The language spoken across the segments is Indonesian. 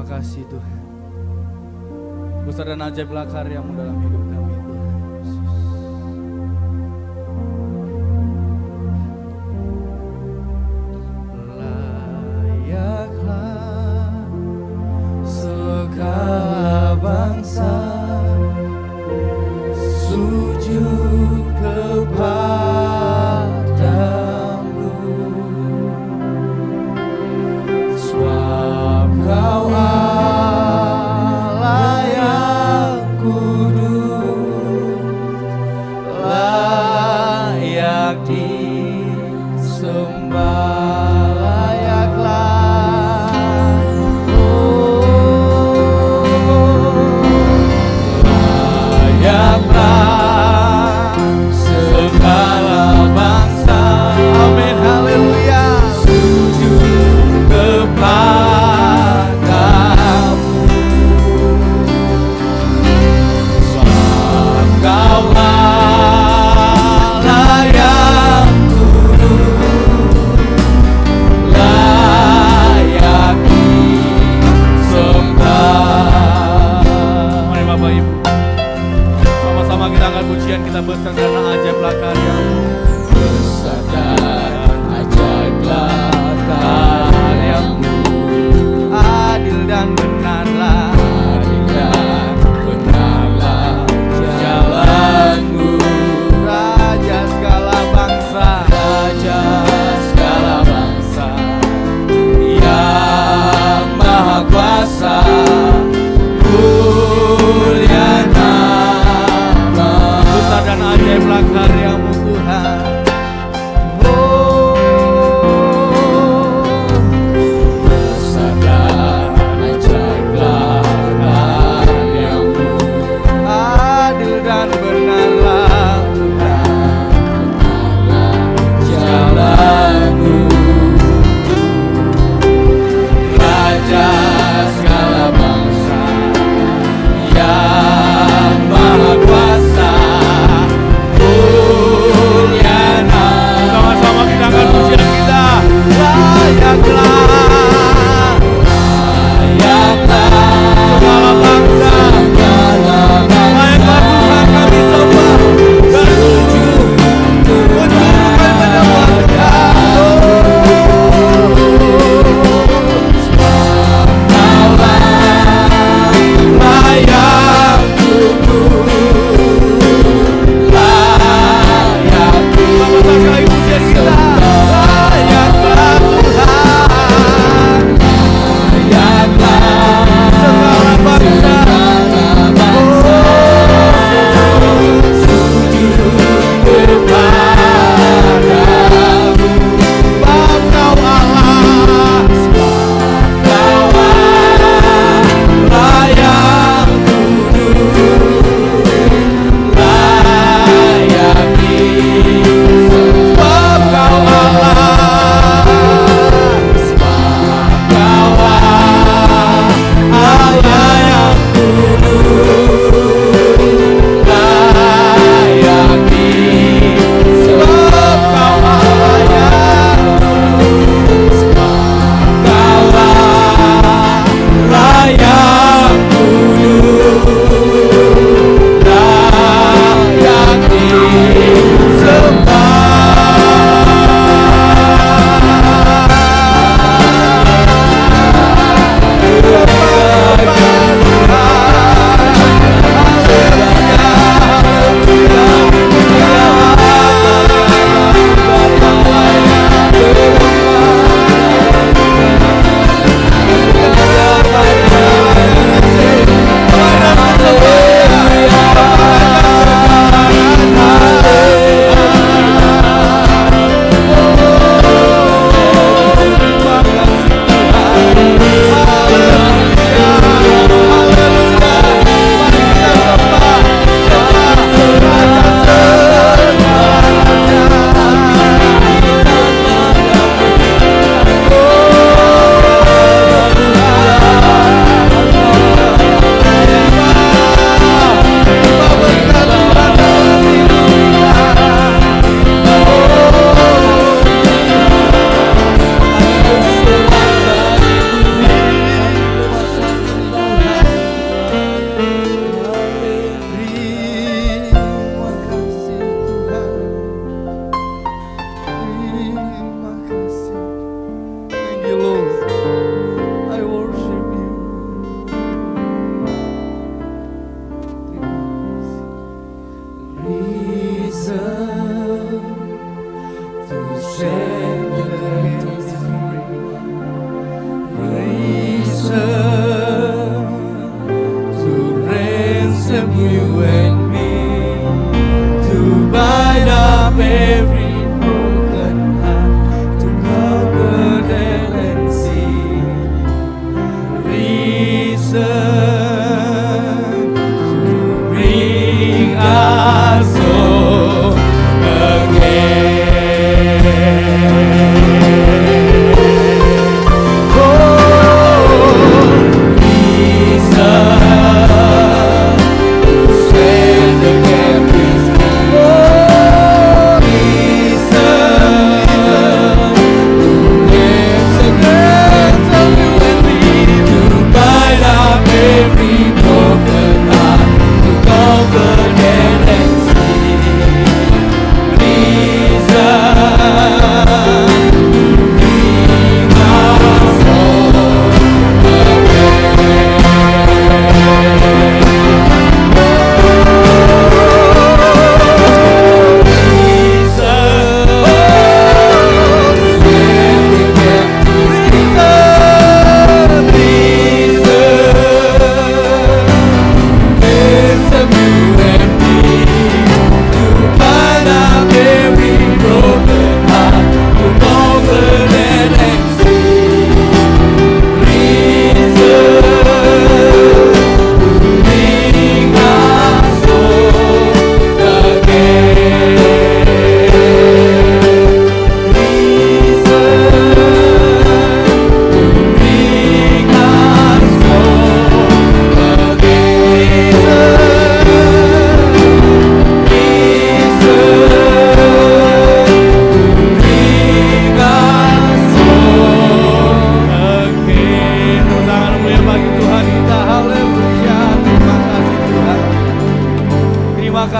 Terima kasih Tuhan. Besar dan ajaiblah karya-Mu dalam hidup kami Tuhan Yesus. Layaklah segala bangsa sujud kepadamu, sebab Kau Allah yang kudus.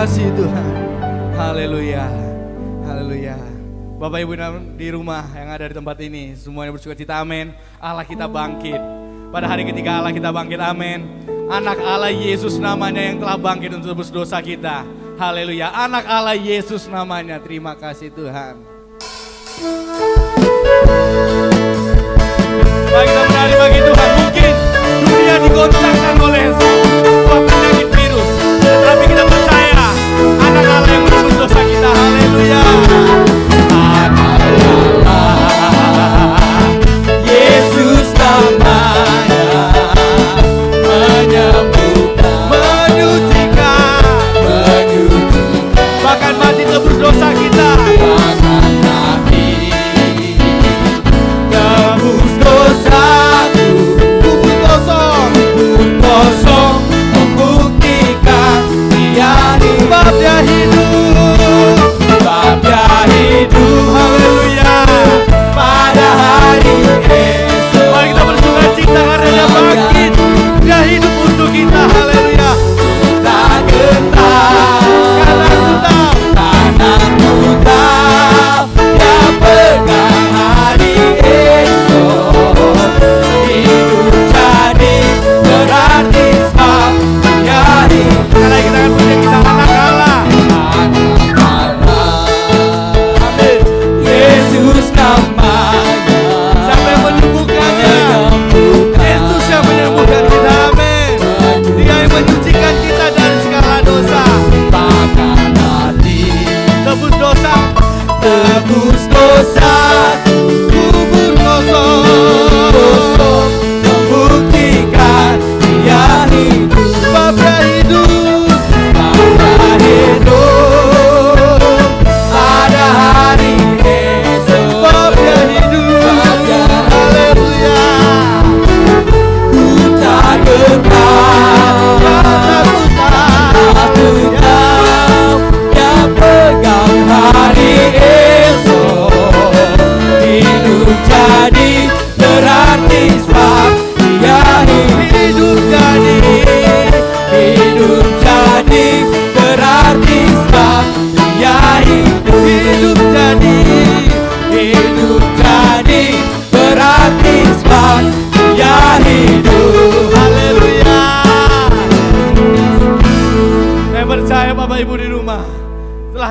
kasih Tuhan. Haleluya. Haleluya. Bapak Ibu di rumah yang ada di tempat ini, semuanya bersukacita, amin. Allah kita bangkit. Pada hari ketiga Allah kita bangkit, amin. Anak Allah Yesus namanya yang telah bangkit untuk tebus dosa kita. Haleluya. Anak Allah Yesus namanya. Terima kasih Tuhan. Mari kita menari bagi Tuhan. Mungkin dunia digoncangkan oleh sebuah penyakit virus, tapi kita percaya anak Allah yang menebus dosa kita. Haleluya. Anak Allah Yesus namanya, menyembuhkan, menyucikan, bahkan mati tebus dosa kita.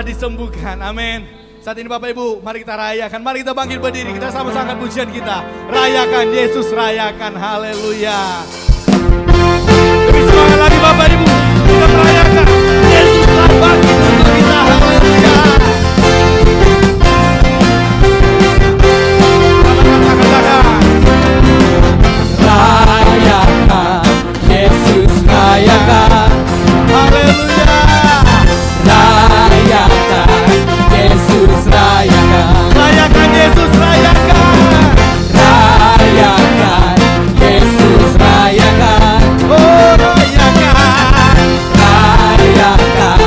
Disembuhkan, amin. Saat ini Bapak Ibu, mari kita rayakan, mari kita bangkit berdiri, kita sama-sama pujian kita. Rayakan Yesus, rayakan, haleluya. Lebih semangat lagi Bapak Ibu, kita merayakan Yesus telah bangkit untuk kita, haleluya. Rayakan Yesus, rayakan, haleluya. Rayakan Yesus, rayakan, rayakan Yesus, rayakan, rayakan Yesus, rayakan, oh rayakan, rayakan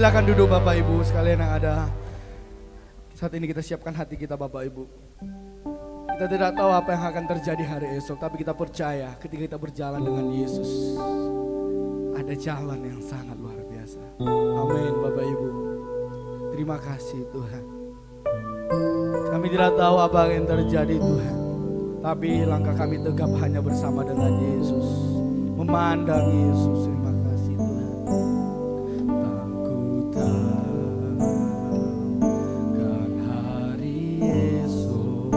Silakan duduk Bapak Ibu sekalian yang ada. Saat ini kita siapkan hati kita Bapak Ibu. Kita tidak tahu apa yang akan terjadi hari esok, tapi kita percaya ketika kita berjalan dengan Yesus, ada jalan yang sangat luar biasa. Amin Bapak Ibu. Terima kasih Tuhan. Kami tidak tahu apa yang terjadi Tuhan, tapi langkah kami tegap hanya bersama dengan Yesus, memandang Yesus. Terima kasih Tuhan. Aku takkan hari esok,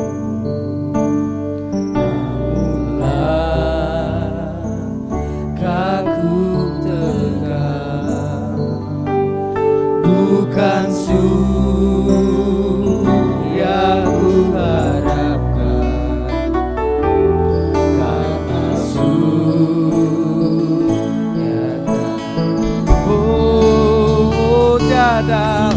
namunlah kaku tegak, bukan yang ku harapkan, karena nyata. Oh, tiada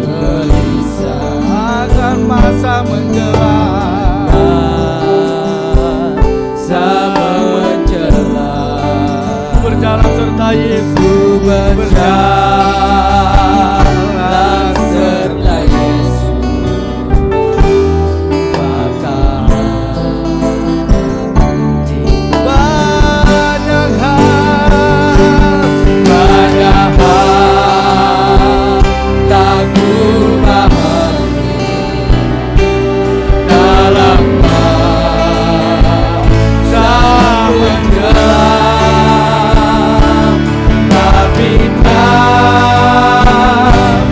gelisah akan masa menjelang, sama menjelang. Berjalan serta Yesus, berjalan serta Yesus, banyak hal tak ku pahami dalam masa menjelang, tapi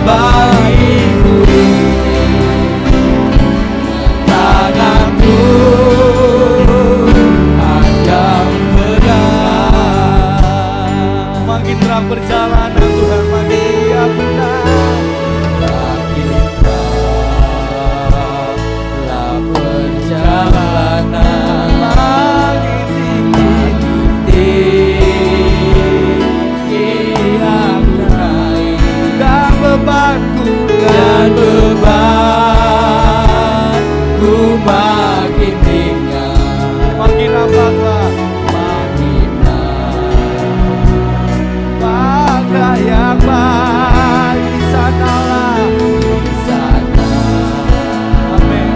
bagiku tanganku akan pegang. Makin terang perjalanan Tuhan, makin dia benar, makin teranglah perjalanan, makin tinggi aku naik, dan bebanku makin ringan. Makin apa Pak? Makin apa yang baik di sanalah, di sana. Amin.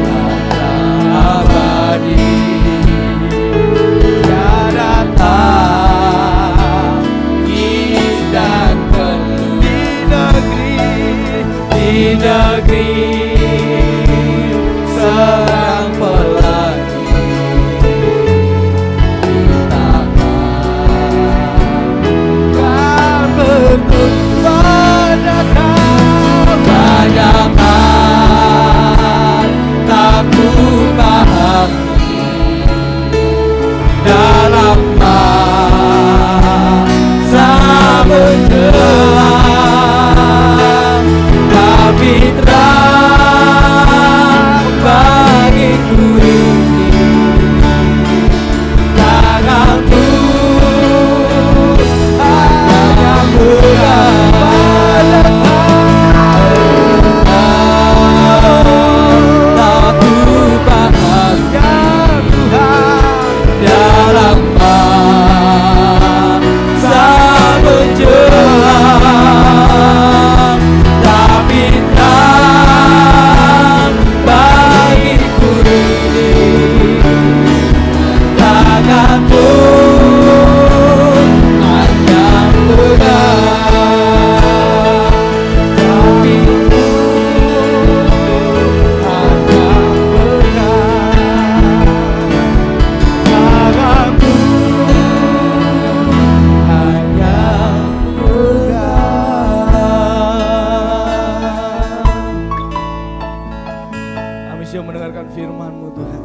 Kata abadi tiada tangis dan keluh di negeri serang pelangi, kita kan betul banyak hal tak ku pahami dalam masa menjelang, tapi terang bagiku ini tanganku hanya pegang tak ku paham dalam masa menjelang, tapi terang bagiku ini tanganku hanya pegang, tapi hanya pegang tanganku hanya pegang. Kami siap mendengarkan firman-Mu Tuhan.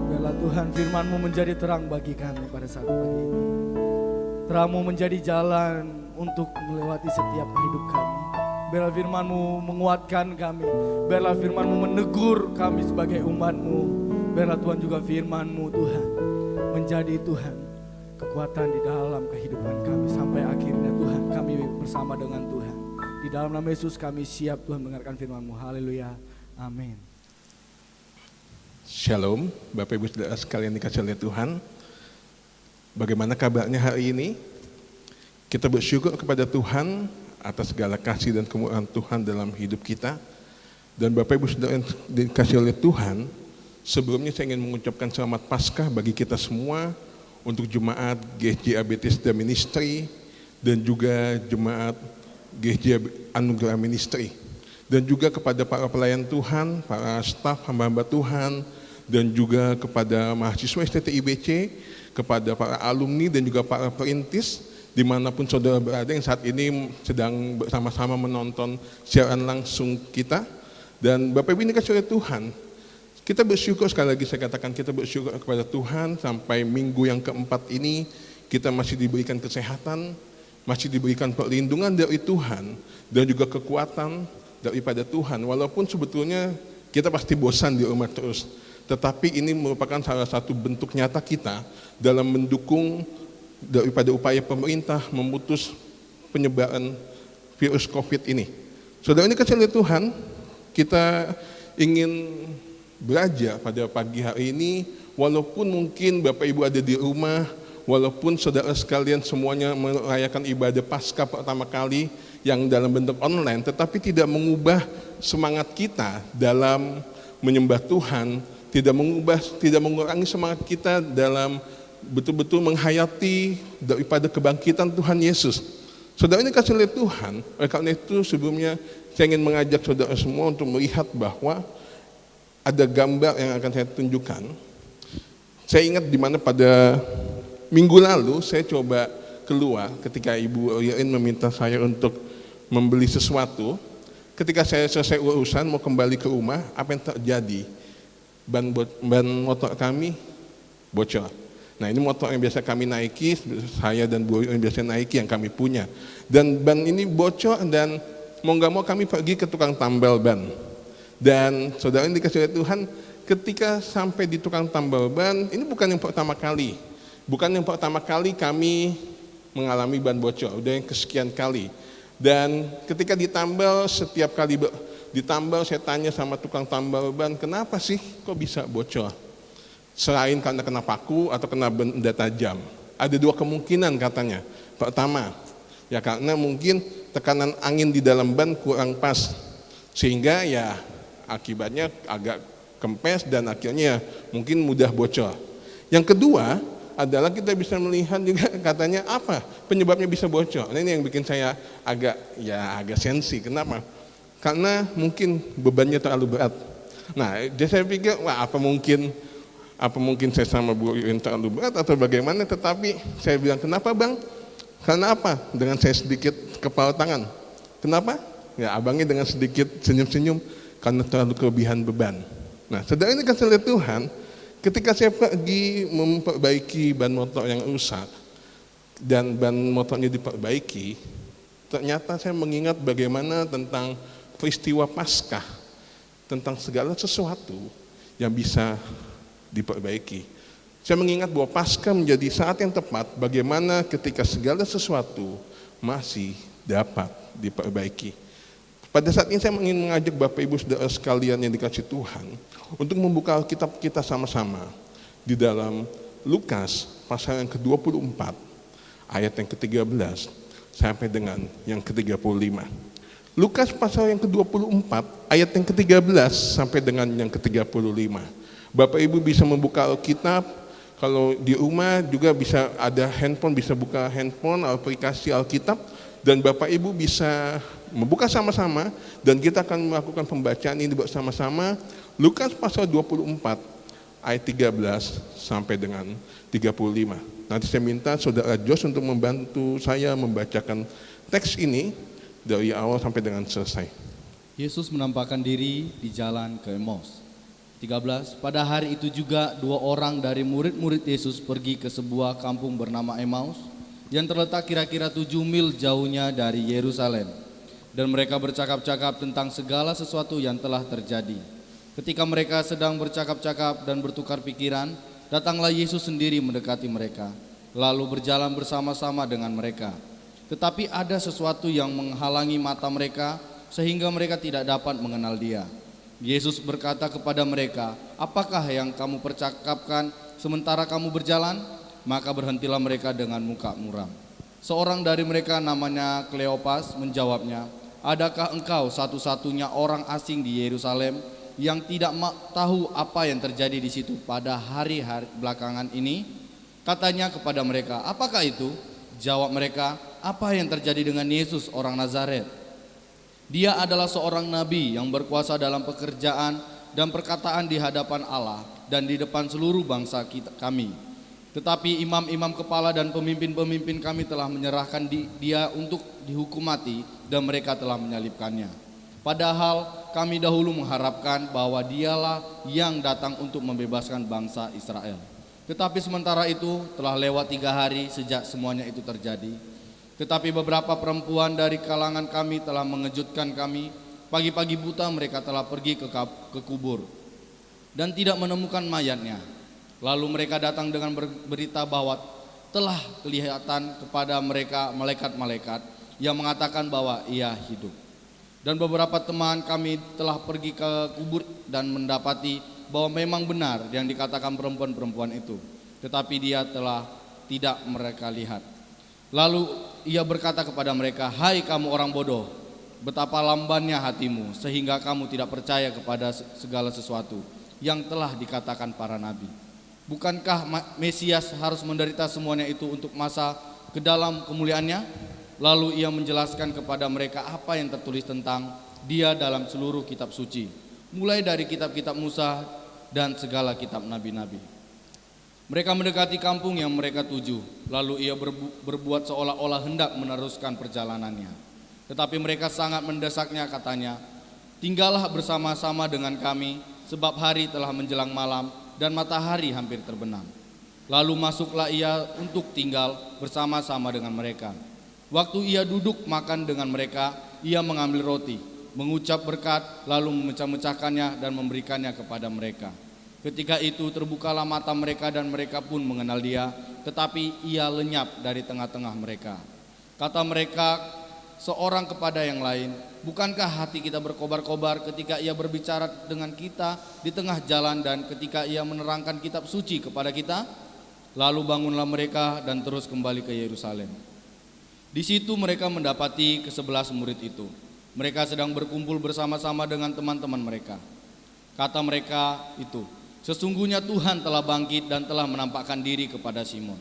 Biarlah Tuhan firman-Mu menjadi terang bagi kami pada saat pagi ini. Terang-Mu menjadi jalan untuk melewati setiap hidup kami. Biarlah firman-Mu menguatkan kami. Biarlah firman-Mu menegur kami sebagai umat-Mu. Biarlah Tuhan juga firman-Mu Tuhan menjadi Tuhan kekuatan di dalam kehidupan kami. Sampai akhirnya Tuhan kami bersama dengan Tuhan. Di dalam nama Yesus kami siap Tuhan mendengarkan firman-Mu. Haleluya. Amin. Shalom, Bapak Ibu Saudara sekalian dikasih oleh Tuhan. Bagaimana kabarnya hari ini? Kita bersyukur kepada Tuhan atas segala kasih dan kemurahan Tuhan dalam hidup kita. Dan Bapak Ibu Saudara yang dikasih oleh Tuhan, sebelumnya saya ingin mengucapkan selamat Paskah bagi kita semua, untuk jemaat GSJ Bethesda Ministry dan juga jemaat GSJ Anugerah Ministry, dan juga kepada para pelayan Tuhan, para staf hamba-hamba Tuhan, dan juga kepada mahasiswa STTIBC, kepada para alumni dan juga para perintis dimanapun saudara berada yang saat ini sedang bersama-sama menonton siaran langsung kita. Dan Bapak Ibu ini kasih oleh Tuhan, kita bersyukur, sekali lagi saya katakan, kita bersyukur kepada Tuhan sampai minggu yang keempat ini kita masih diberikan kesehatan, masih diberikan perlindungan dari Tuhan dan juga kekuatan daripada Tuhan. Walaupun sebetulnya kita pasti bosan di rumah terus, tetapi ini merupakan salah satu bentuk nyata kita dalam mendukung daripada upaya pemerintah memutus penyebaran virus COVID ini. Saudara ini kasih oleh Tuhan, kita ingin belajar pada pagi hari ini, walaupun mungkin Bapak Ibu ada di rumah, walaupun saudara sekalian semuanya merayakan ibadah Paskah pertama kali yang dalam bentuk online, tetapi tidak mengubah semangat kita dalam menyembah Tuhan, tidak mengurangi semangat kita dalam betul-betul menghayati daripada kebangkitan Tuhan Yesus. Saudara ini kasih oleh Tuhan, oleh karena itu sebelumnya saya ingin mengajak saudara semua untuk melihat bahwa ada gambar yang akan saya tunjukkan. Saya ingat di mana pada minggu lalu saya coba keluar ketika Ibu Ririn meminta saya untuk membeli sesuatu. Ketika saya selesai urusan mau kembali ke rumah, apa yang terjadi? Ban motor kami bocor. Nah, ini motor yang biasa kami naiki, saya dan Bu Ririn biasa naiki yang kami punya. Dan ban ini bocor dan mau nggak mau kami pergi ke tukang tambal ban. Dan saudara ini dikasih oleh Tuhan, ketika sampai di tukang tambal ban, ini bukan yang pertama kali. Bukan yang pertama kali kami mengalami ban bocor, udah yang kesekian kali. Dan ketika ditambal, setiap kali ditambal saya tanya sama tukang tambal ban, kenapa sih kok bisa bocor? Selain karena kena paku atau kena benda tajam. Ada dua kemungkinan katanya. Pertama, ya karena mungkin tekanan angin di dalam ban kurang pas, sehingga ya akibatnya agak kempes dan akhirnya mungkin mudah bocor. Yang kedua adalah kita bisa melihat juga katanya apa penyebabnya bisa bocor. Nah, ini yang bikin saya agak sensi. Kenapa? Karena mungkin bebannya terlalu berat. Nah, jadi saya pikir wah apa mungkin saya sama Bu Ririn terlalu berat atau bagaimana, tetapi saya bilang kenapa Bang? Karena apa? Dengan saya sedikit kepala tangan. Kenapa? Ya abangnya dengan sedikit senyum-senyum, karena terlalu kelebihan beban. Nah, saudara ini kasih oleh Tuhan, ketika saya pergi memperbaiki ban motor yang rusak dan ban motornya diperbaiki, ternyata saya mengingat bagaimana tentang peristiwa Paskah, tentang segala sesuatu yang bisa diperbaiki. Saya mengingat bahwa Paskah menjadi saat yang tepat bagaimana ketika segala sesuatu masih dapat diperbaiki. Pada saat ini saya ingin mengajak Bapak Ibu Saudara sekalian yang dikasih Tuhan untuk membuka Alkitab kita sama-sama di dalam Lukas pasal yang ke-24 ayat yang ke-13 sampai dengan yang ke-35. Lukas pasal yang ke-24 ayat yang ke-13 sampai dengan yang ke-35. Bapak Ibu bisa membuka Alkitab, kalau di rumah juga bisa ada handphone, bisa buka handphone, aplikasi Alkitab, dan Bapak Ibu bisa membuka sama-sama dan kita akan melakukan pembacaan ini bersama-sama. Lukas pasal 24 ayat 13 sampai dengan 35. Nanti saya minta Saudara Jos untuk membantu saya membacakan teks ini dari awal sampai dengan selesai. Yesus menampakkan diri di jalan ke Emmaus. 13. Pada hari itu juga dua orang dari murid-murid Yesus pergi ke sebuah kampung bernama Emmaus yang terletak kira-kira 7 mil jauhnya dari Yerusalem. Dan mereka bercakap-cakap tentang segala sesuatu yang telah terjadi. Ketika mereka sedang bercakap-cakap dan bertukar pikiran, datanglah Yesus sendiri mendekati mereka, lalu berjalan bersama-sama dengan mereka. Tetapi ada sesuatu yang menghalangi mata mereka, sehingga mereka tidak dapat mengenal Dia. Yesus berkata kepada mereka, "Apakah yang kamu percakapkan sementara kamu berjalan? Maka berhentilah mereka dengan muka muram. Seorang dari mereka namanya Kleopas menjawabnya, "Adakah engkau satu-satunya orang asing di Yerusalem yang tidak tahu apa yang terjadi di situ pada hari-hari belakangan ini?" Katanya kepada mereka, "Apakah itu?" Jawab mereka, "Apa yang terjadi dengan Yesus orang Nazaret? Dia adalah seorang nabi yang berkuasa dalam pekerjaan dan perkataan di hadapan Allah dan di depan seluruh bangsa kami. Tetapi imam-imam kepala dan pemimpin-pemimpin kami telah menyerahkan dia untuk dihukum mati dan mereka telah menyalibkannya. Padahal kami dahulu mengharapkan bahwa dialah yang datang untuk membebaskan bangsa Israel. Tetapi sementara itu telah lewat 3 hari sejak semuanya itu terjadi. Tetapi beberapa perempuan dari kalangan kami telah mengejutkan kami. Pagi-pagi buta mereka telah pergi ke kubur dan tidak menemukan mayatnya. Lalu mereka datang dengan berita bahwa telah kelihatan kepada mereka malaikat-malaikat yang mengatakan bahwa ia hidup. Dan beberapa teman kami telah pergi ke kubur dan mendapati bahwa memang benar yang dikatakan perempuan-perempuan itu, tetapi dia telah tidak mereka lihat. Lalu ia berkata kepada mereka, "Hai kamu orang bodoh, betapa lambannya hatimu sehingga kamu tidak percaya kepada segala sesuatu yang telah dikatakan para nabi. Bukankah Mesias harus menderita semuanya itu untuk masa ke dalam kemuliaannya?" Lalu ia menjelaskan kepada mereka apa yang tertulis tentang dia dalam seluruh kitab suci, mulai dari kitab-kitab Musa dan segala kitab nabi-nabi. Mereka mendekati kampung yang mereka tuju, lalu ia berbuat seolah-olah hendak meneruskan perjalanannya. Tetapi mereka sangat mendesaknya, katanya, "Tinggallah bersama-sama dengan kami, sebab hari telah menjelang malam dan matahari hampir terbenam." Lalu masuklah ia untuk tinggal bersama-sama dengan mereka. Waktu ia duduk makan dengan mereka, ia mengambil roti, mengucap berkat, lalu memecah-mecahkannya dan memberikannya kepada mereka. Ketika itu terbukalah mata mereka dan mereka pun mengenal dia, tetapi ia lenyap dari tengah-tengah mereka. Kata mereka seorang kepada yang lain, "Bukankah hati kita berkobar-kobar ketika ia berbicara dengan kita di tengah jalan dan ketika ia menerangkan kitab suci kepada kita?" Lalu bangunlah mereka dan terus kembali ke Yerusalem. Di situ mereka mendapati ke-11 murid itu. Mereka sedang berkumpul bersama-sama dengan teman-teman mereka. Kata mereka itu, "Sesungguhnya Tuhan telah bangkit dan telah menampakkan diri kepada Simon."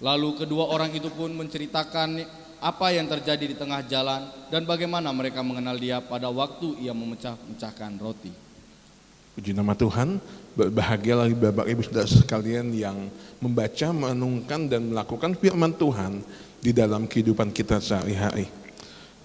Lalu kedua orang itu pun menceritakan apa yang terjadi di tengah jalan dan bagaimana mereka mengenal dia pada waktu ia memecah-mecahkan roti. Puji nama Tuhan, berbahagialah Bapak Ibu Saudara sekalian yang membaca, merenungkan dan melakukan firman Tuhan di dalam kehidupan kita sehari-hari.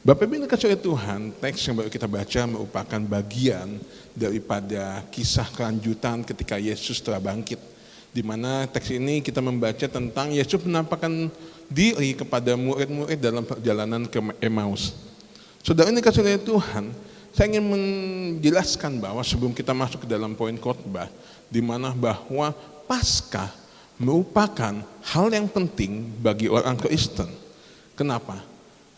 Bapak Ibu yang dikasihi oleh Tuhan, teks yang baru kita baca merupakan bagian daripada kisah kelanjutan ketika Yesus telah bangkit. Di mana teks ini kita membaca tentang Yesus menampakkan diri kepada murid-murid dalam perjalanan ke Emmaus. Saudara yang dikasihi oleh Tuhan, saya ingin menjelaskan bahwa sebelum kita masuk ke dalam poin khotbah, di mana bahwa Paskah merupakan hal yang penting bagi orang Kristen. Kenapa?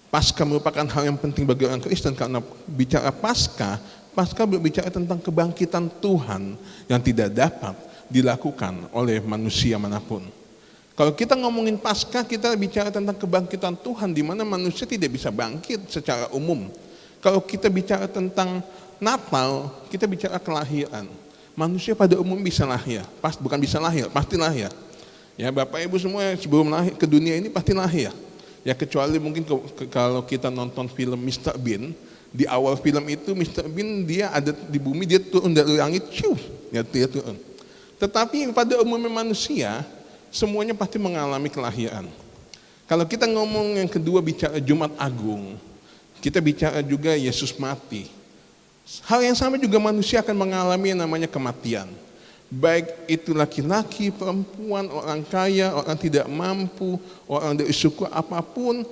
Paskah merupakan hal yang penting bagi orang Kristen karena bicara Paskah berbicara tentang kebangkitan Tuhan yang tidak dapat dilakukan oleh manusia manapun. Kalau kita ngomongin Paskah, kita bicara tentang kebangkitan Tuhan di mana manusia tidak bisa bangkit secara umum. Kalau kita bicara tentang Natal, kita bicara kelahiran. Manusia pada umum bisa lahir, bukan bisa lahir, pasti lahir. Ya, Bapak Ibu semua sebelum lahir ke dunia ini pasti lahir. Ya, kecuali mungkin kalau kita nonton film Mr. Bean, di awal film itu Mr. Bean dia ada di bumi, dia turun dari langit, dia turun. Tetapi pada umumnya manusia, semuanya pasti mengalami kelahiran. Kalau kita ngomong yang kedua bicara Jumat Agung, kita bicara juga Yesus mati. Hal yang sama juga manusia akan mengalami yang namanya kematian. Baik itu laki-laki, perempuan, orang kaya, orang tidak mampu, orang dari suku apapun,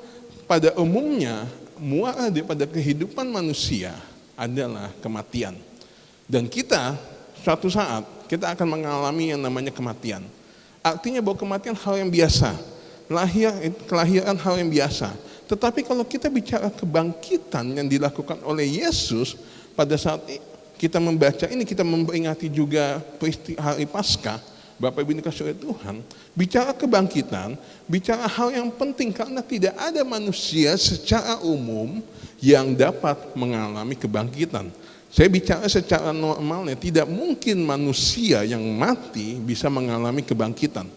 pada umumnya muara daripada kehidupan manusia adalah kematian. Dan kita suatu saat kita akan mengalami yang namanya kematian. Artinya bahwa kematian hal yang biasa, kelahiran hal yang biasa. Tetapi kalau kita bicara kebangkitan yang dilakukan oleh Yesus pada saat kita membaca ini, kita memperingati juga peristiwa hari Paskah, Bapak Ibu dikasih oleh Tuhan, bicara kebangkitan, bicara hal yang penting karena tidak ada manusia secara umum yang dapat mengalami kebangkitan. Saya bicara secara normalnya, tidak mungkin manusia yang mati bisa mengalami kebangkitan.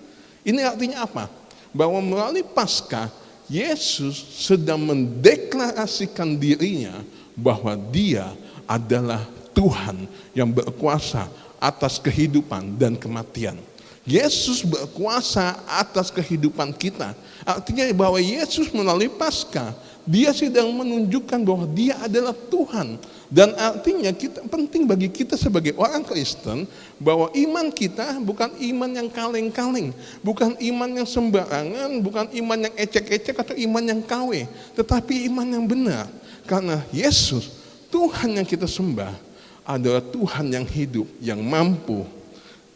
Ini artinya apa? Bahwa melalui Paskah, Yesus sedang mendeklarasikan dirinya bahwa Dia adalah Tuhan yang berkuasa atas kehidupan dan kematian. Yesus berkuasa atas kehidupan kita. Artinya bahwa Yesus melalui Paskah, Dia sedang menunjukkan bahwa Dia adalah Tuhan. Dan artinya penting bagi kita sebagai orang Kristen bahwa iman kita bukan iman yang kaleng-kaleng, bukan iman yang sembarangan, bukan iman yang ecek-ecek atau iman yang KW, tetapi iman yang benar. Karena Yesus, Tuhan yang kita sembah, adalah Tuhan yang hidup, yang mampu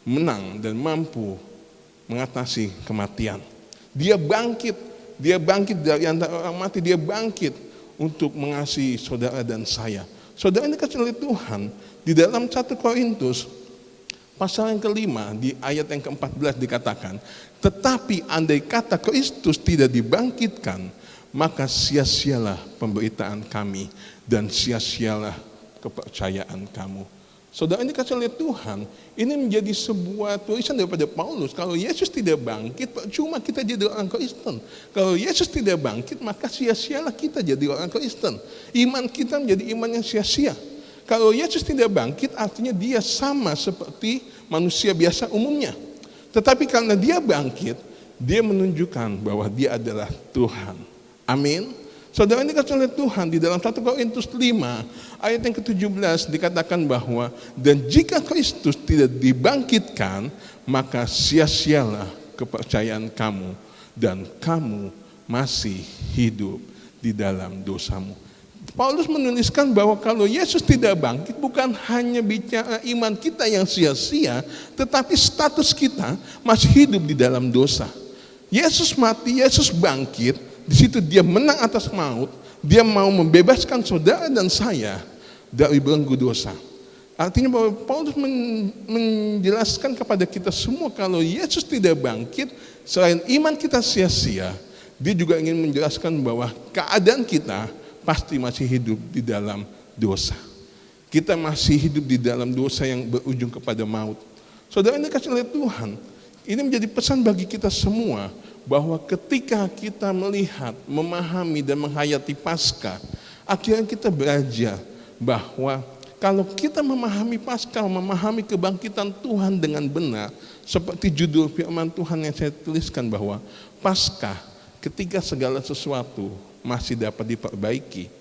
menang dan mampu mengatasi kematian. Dia bangkit dari antara orang mati, Dia bangkit untuk mengasihi saudara dan saya. Saudara ini dikasih oleh Tuhan, di dalam 1 Korintus pasal yang kelima di ayat yang ke-14 dikatakan, tetapi andai kata Kristus tidak dibangkitkan, maka sia-sialah pemberitaan kami dan sia-sialah kepercayaan kamu. Saudara ini dikasih oleh Tuhan, ini menjadi sebuah tulisan daripada Paulus. Kalau Yesus tidak bangkit, percuma kita jadi orang Kristen. Kalau Yesus tidak bangkit, maka sia-sialah kita jadi orang Kristen. Iman kita menjadi iman yang sia-sia. Kalau Yesus tidak bangkit, artinya Dia sama seperti manusia biasa umumnya. Tetapi karena Dia bangkit, Dia menunjukkan bahwa Dia adalah Tuhan. Amin. Saudara ini dikasih oleh Tuhan di dalam 1 Korintus 5 ayat yang ke-17 dikatakan bahwa dan jika Kristus tidak dibangkitkan, maka sia-sialah kepercayaan kamu dan kamu masih hidup di dalam dosamu. Paulus menuliskan bahwa kalau Yesus tidak bangkit, bukan hanya bicara iman kita yang sia-sia, tetapi status kita masih hidup di dalam dosa. Yesus mati, Yesus bangkit. Di situ Dia menang atas maut, Dia mau membebaskan saudara dan saya dari belenggu dosa. Artinya bahwa Paulus menjelaskan kepada kita semua kalau Yesus tidak bangkit, selain iman kita sia-sia, Dia juga ingin menjelaskan bahwa keadaan kita pasti masih hidup di dalam dosa. Kita masih hidup di dalam dosa yang berujung kepada maut. Saudara ini dikasih oleh Tuhan, ini menjadi pesan bagi kita semua, bahwa ketika kita melihat, memahami dan menghayati Paskah, akhirnya kita belajar bahwa kalau kita memahami Paskah, memahami kebangkitan Tuhan dengan benar, seperti judul firman Tuhan yang saya tuliskan bahwa Paskah ketika segala sesuatu masih dapat diperbaiki.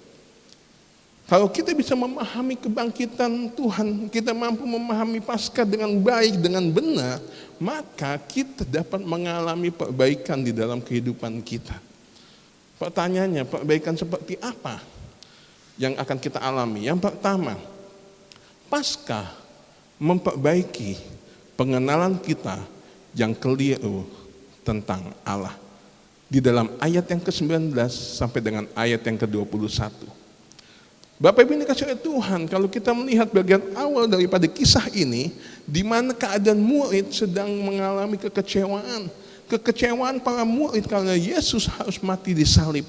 Kalau kita bisa memahami kebangkitan Tuhan, kita mampu memahami Paskah dengan baik, dengan benar, maka kita dapat mengalami perbaikan di dalam kehidupan kita. Pertanyaannya, perbaikan seperti apa yang akan kita alami? Yang pertama, Paskah memperbaiki pengenalan kita yang keliru tentang Allah. Di dalam ayat yang ke-19 sampai dengan ayat yang ke-21. Bapak Ibu dikasih oleh Tuhan, kalau kita melihat bagian awal daripada kisah ini, di mana keadaan murid sedang mengalami kekecewaan. Kekecewaan para murid karena Yesus harus mati di salib.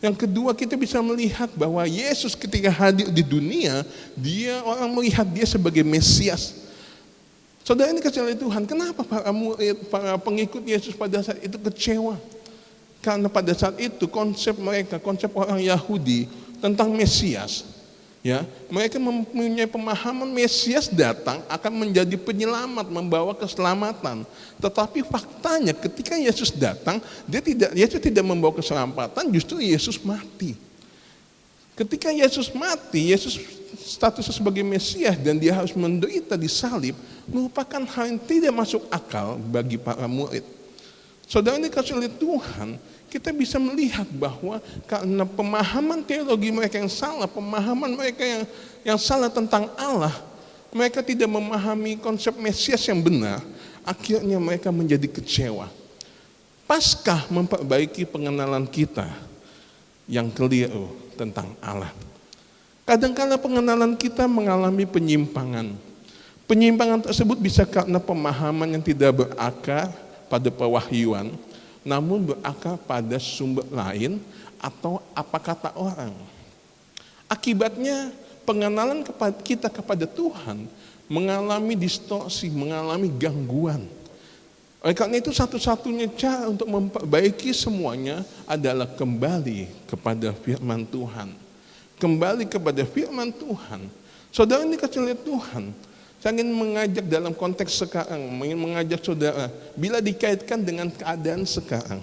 Yang kedua, kita bisa melihat bahwa Yesus ketika hadir di dunia, orang melihat Dia sebagai Mesias. Saudara ini dikasih oleh Tuhan, kenapa para murid, para pengikut Yesus pada saat itu kecewa? Karena pada saat itu konsep orang Yahudi tentang Mesias, ya, mereka mempunyai pemahaman Mesias datang akan menjadi penyelamat, membawa keselamatan. Tetapi faktanya ketika Yesus datang, Yesus tidak membawa keselamatan, justru Yesus mati. Ketika Yesus mati, Yesus statusnya sebagai Mesias dan Dia harus menderita di salib, merupakan hal yang tidak masuk akal bagi para murid. Saudara ini dikasih oleh Tuhan, kita bisa melihat bahwa karena pemahaman teologi mereka yang salah, pemahaman mereka yang salah tentang Allah, mereka tidak memahami konsep Mesias yang benar, akhirnya mereka menjadi kecewa. Paskah memperbaiki pengenalan kita yang keliru tentang Allah. Kadang-kadang pengenalan kita mengalami penyimpangan. Penyimpangan tersebut bisa karena pemahaman yang tidak berakar pada pewahyuan, namun berakar pada sumber lain atau apa kata orang. Akibatnya pengenalan kita kepada Tuhan mengalami distorsi, mengalami gangguan. Oleh karena itu satu-satunya cara untuk memperbaiki semuanya adalah kembali kepada firman Tuhan. Kembali kepada firman Tuhan. Saudara ini dikasih oleh Tuhan. Saya ingin mengajak dalam konteks sekarang, ingin mengajak saudara, bila dikaitkan dengan keadaan sekarang,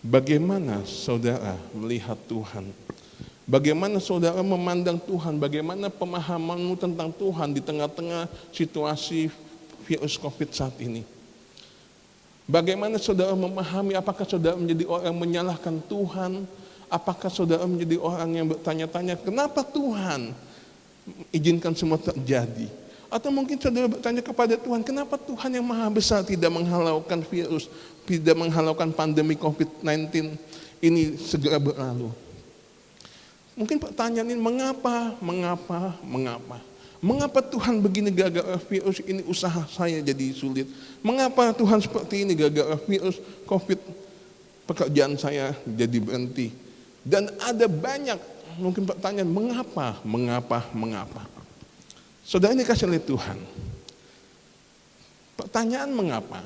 bagaimana saudara melihat Tuhan? Bagaimana saudara memandang Tuhan? Bagaimana pemahamanmu tentang Tuhan di tengah-tengah situasi virus COVID saat ini? Bagaimana saudara memahami, apakah saudara menjadi orang yang menyalahkan Tuhan? Apakah saudara menjadi orang yang bertanya-tanya, kenapa Tuhan izinkan semua terjadi? Atau mungkin saudara bertanya kepada Tuhan, kenapa Tuhan yang maha besar tidak menghalaukan virus, tidak menghalaukan pandemi COVID-19 ini segera berlalu? Mungkin pertanyaan ini, mengapa Tuhan begini gara-gara virus ini usaha saya jadi sulit? Mengapa Tuhan seperti ini gara-gara virus COVID pekerjaan saya jadi berhenti? Dan ada banyak mungkin pertanyaan, mengapa? Saudara ini kasih oleh Tuhan. Pertanyaan mengapa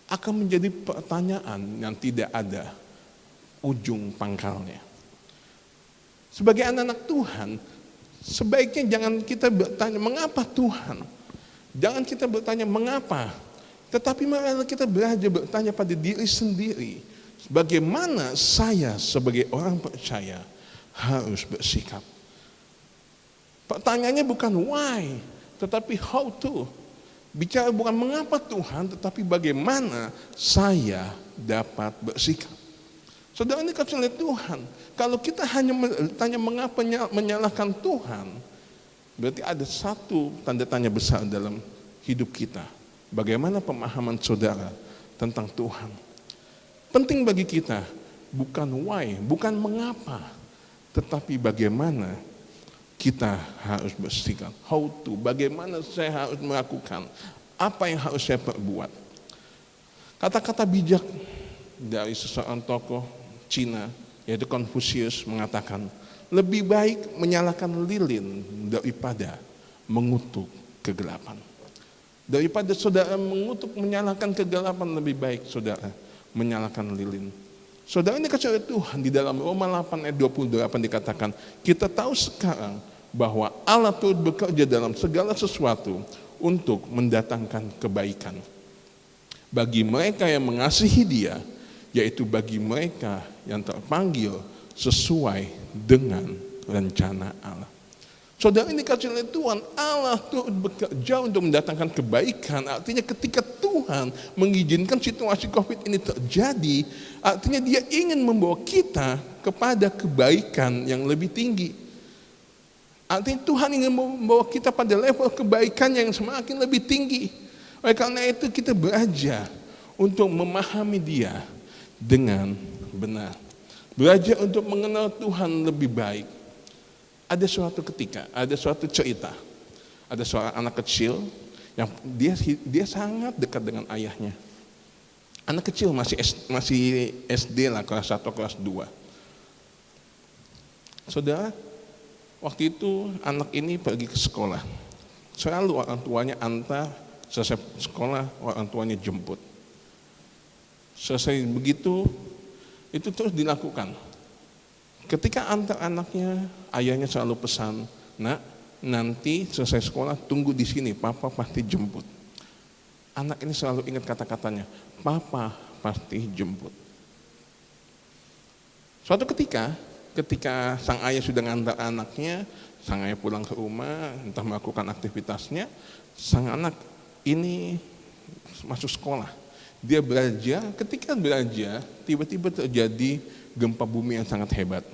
akan menjadi pertanyaan yang tidak ada ujung pangkalnya. Sebagai anak-anak Tuhan, sebaiknya jangan kita bertanya mengapa Tuhan. Jangan kita bertanya mengapa. Tetapi marilah kita belajar bertanya pada diri sendiri. Bagaimana saya sebagai orang percaya harus bersikap. Pertanyaannya bukan why, tetapi how to. Bicara bukan mengapa Tuhan, tetapi bagaimana saya dapat bersikap. Saudara ini kasih oleh Tuhan. Kalau kita hanya bertanya mengapa menyalahkan Tuhan, berarti ada satu tanda tanya besar dalam hidup kita. Bagaimana pemahaman saudara tentang Tuhan? Penting bagi kita bukan why, bukan mengapa, tetapi bagaimana kita harus bersikap. How to, bagaimana saya harus melakukan, apa yang harus saya perbuat. Kata-kata bijak dari seseorang tokoh Cina, yaitu Confucius, mengatakan, lebih baik menyalakan lilin daripada mengutuk kegelapan. Daripada saudara mengutuk, menyalakan kegelapan, lebih baik saudara menyalakan lilin. Saudara ini kasih oleh Tuhan, di dalam Roma 8 ayat 28 dikatakan, kita tahu sekarang bahwa Allah turut bekerja dalam segala sesuatu untuk mendatangkan kebaikan bagi mereka yang mengasihi Dia, yaitu bagi mereka yang terpanggil sesuai dengan rencana Allah. Saudara ini kasih oleh Tuhan, Allah turut bekerja untuk mendatangkan kebaikan. Artinya ketika Tuhan mengizinkan situasi COVID ini terjadi, artinya Dia ingin membawa kita kepada kebaikan yang lebih tinggi. Artinya Tuhan ingin membawa kita pada level kebaikan yang semakin lebih tinggi. Oleh karena itu kita belajar untuk memahami Dia dengan benar. Belajar untuk mengenal Tuhan lebih baik. Ada suatu ketika, ada suatu cerita. Ada seorang anak kecil yang dia sangat dekat dengan ayahnya. Anak kecil masih SD lah, kelas 1, kelas 2. Saudara, waktu itu anak ini pergi ke sekolah. Selalu orang tuanya antar, selesai sekolah orang tuanya jemput. Selesai begitu, itu terus dilakukan. Ketika antar anaknya, ayahnya selalu pesan, nak, nanti selesai sekolah tunggu di sini, papa pasti jemput. Anak ini selalu ingat kata-katanya, papa pasti jemput. Suatu ketika sang ayah sudah ngantar anaknya, sang ayah pulang ke rumah, entah melakukan aktivitasnya, sang anak ini masuk sekolah. Dia belajar, ketika belajar, tiba-tiba terjadi gempa bumi yang sangat hebat.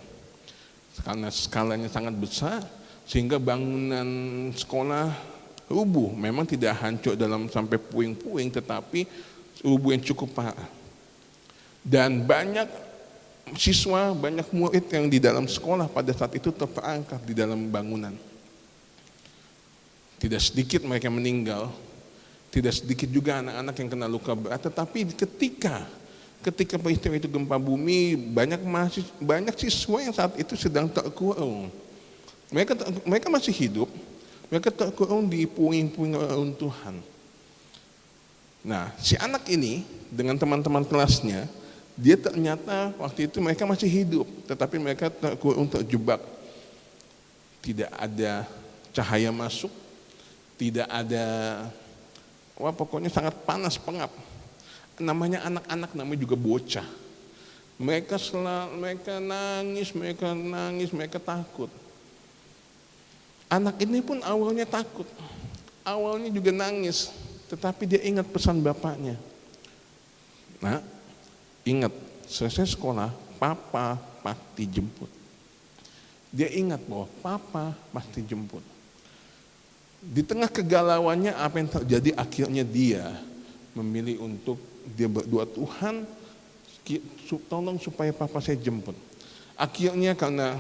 Karena skalanya sangat besar, sehingga bangunan sekolah rubuh. Memang tidak hancur dalam sampai puing-puing, tetapi rubuh yang cukup parah. Dan banyak siswa, banyak murid yang di dalam sekolah pada saat itu terperangkap di dalam bangunan. Tidak sedikit mereka meninggal, tidak sedikit juga anak-anak yang kena luka berat. Tetapi ketika peristiwa itu gempa bumi, banyak siswa yang saat itu sedang terkurung. Mereka masih hidup, mereka terkurung di puing-puing reruntuhan. Nah, si anak ini dengan teman-teman kelasnya, dia ternyata waktu itu mereka masih hidup, tetapi mereka terkurung, terjebak. Tidak ada cahaya masuk, tidak ada, pokoknya sangat panas, pengap. Namanya anak-anak, namanya juga bocah. Mereka nangis, mereka takut. Anak ini pun awalnya takut, awalnya juga nangis. Tetapi dia ingat pesan bapaknya. Nah, ingat, selesai sekolah, papa pasti jemput. Dia ingat bahwa papa pasti jemput. Di tengah kegalauannya apa yang terjadi, akhirnya dia memilih untuk dia berdoa, Tuhan tolong supaya papa saya jemput. Akhirnya karena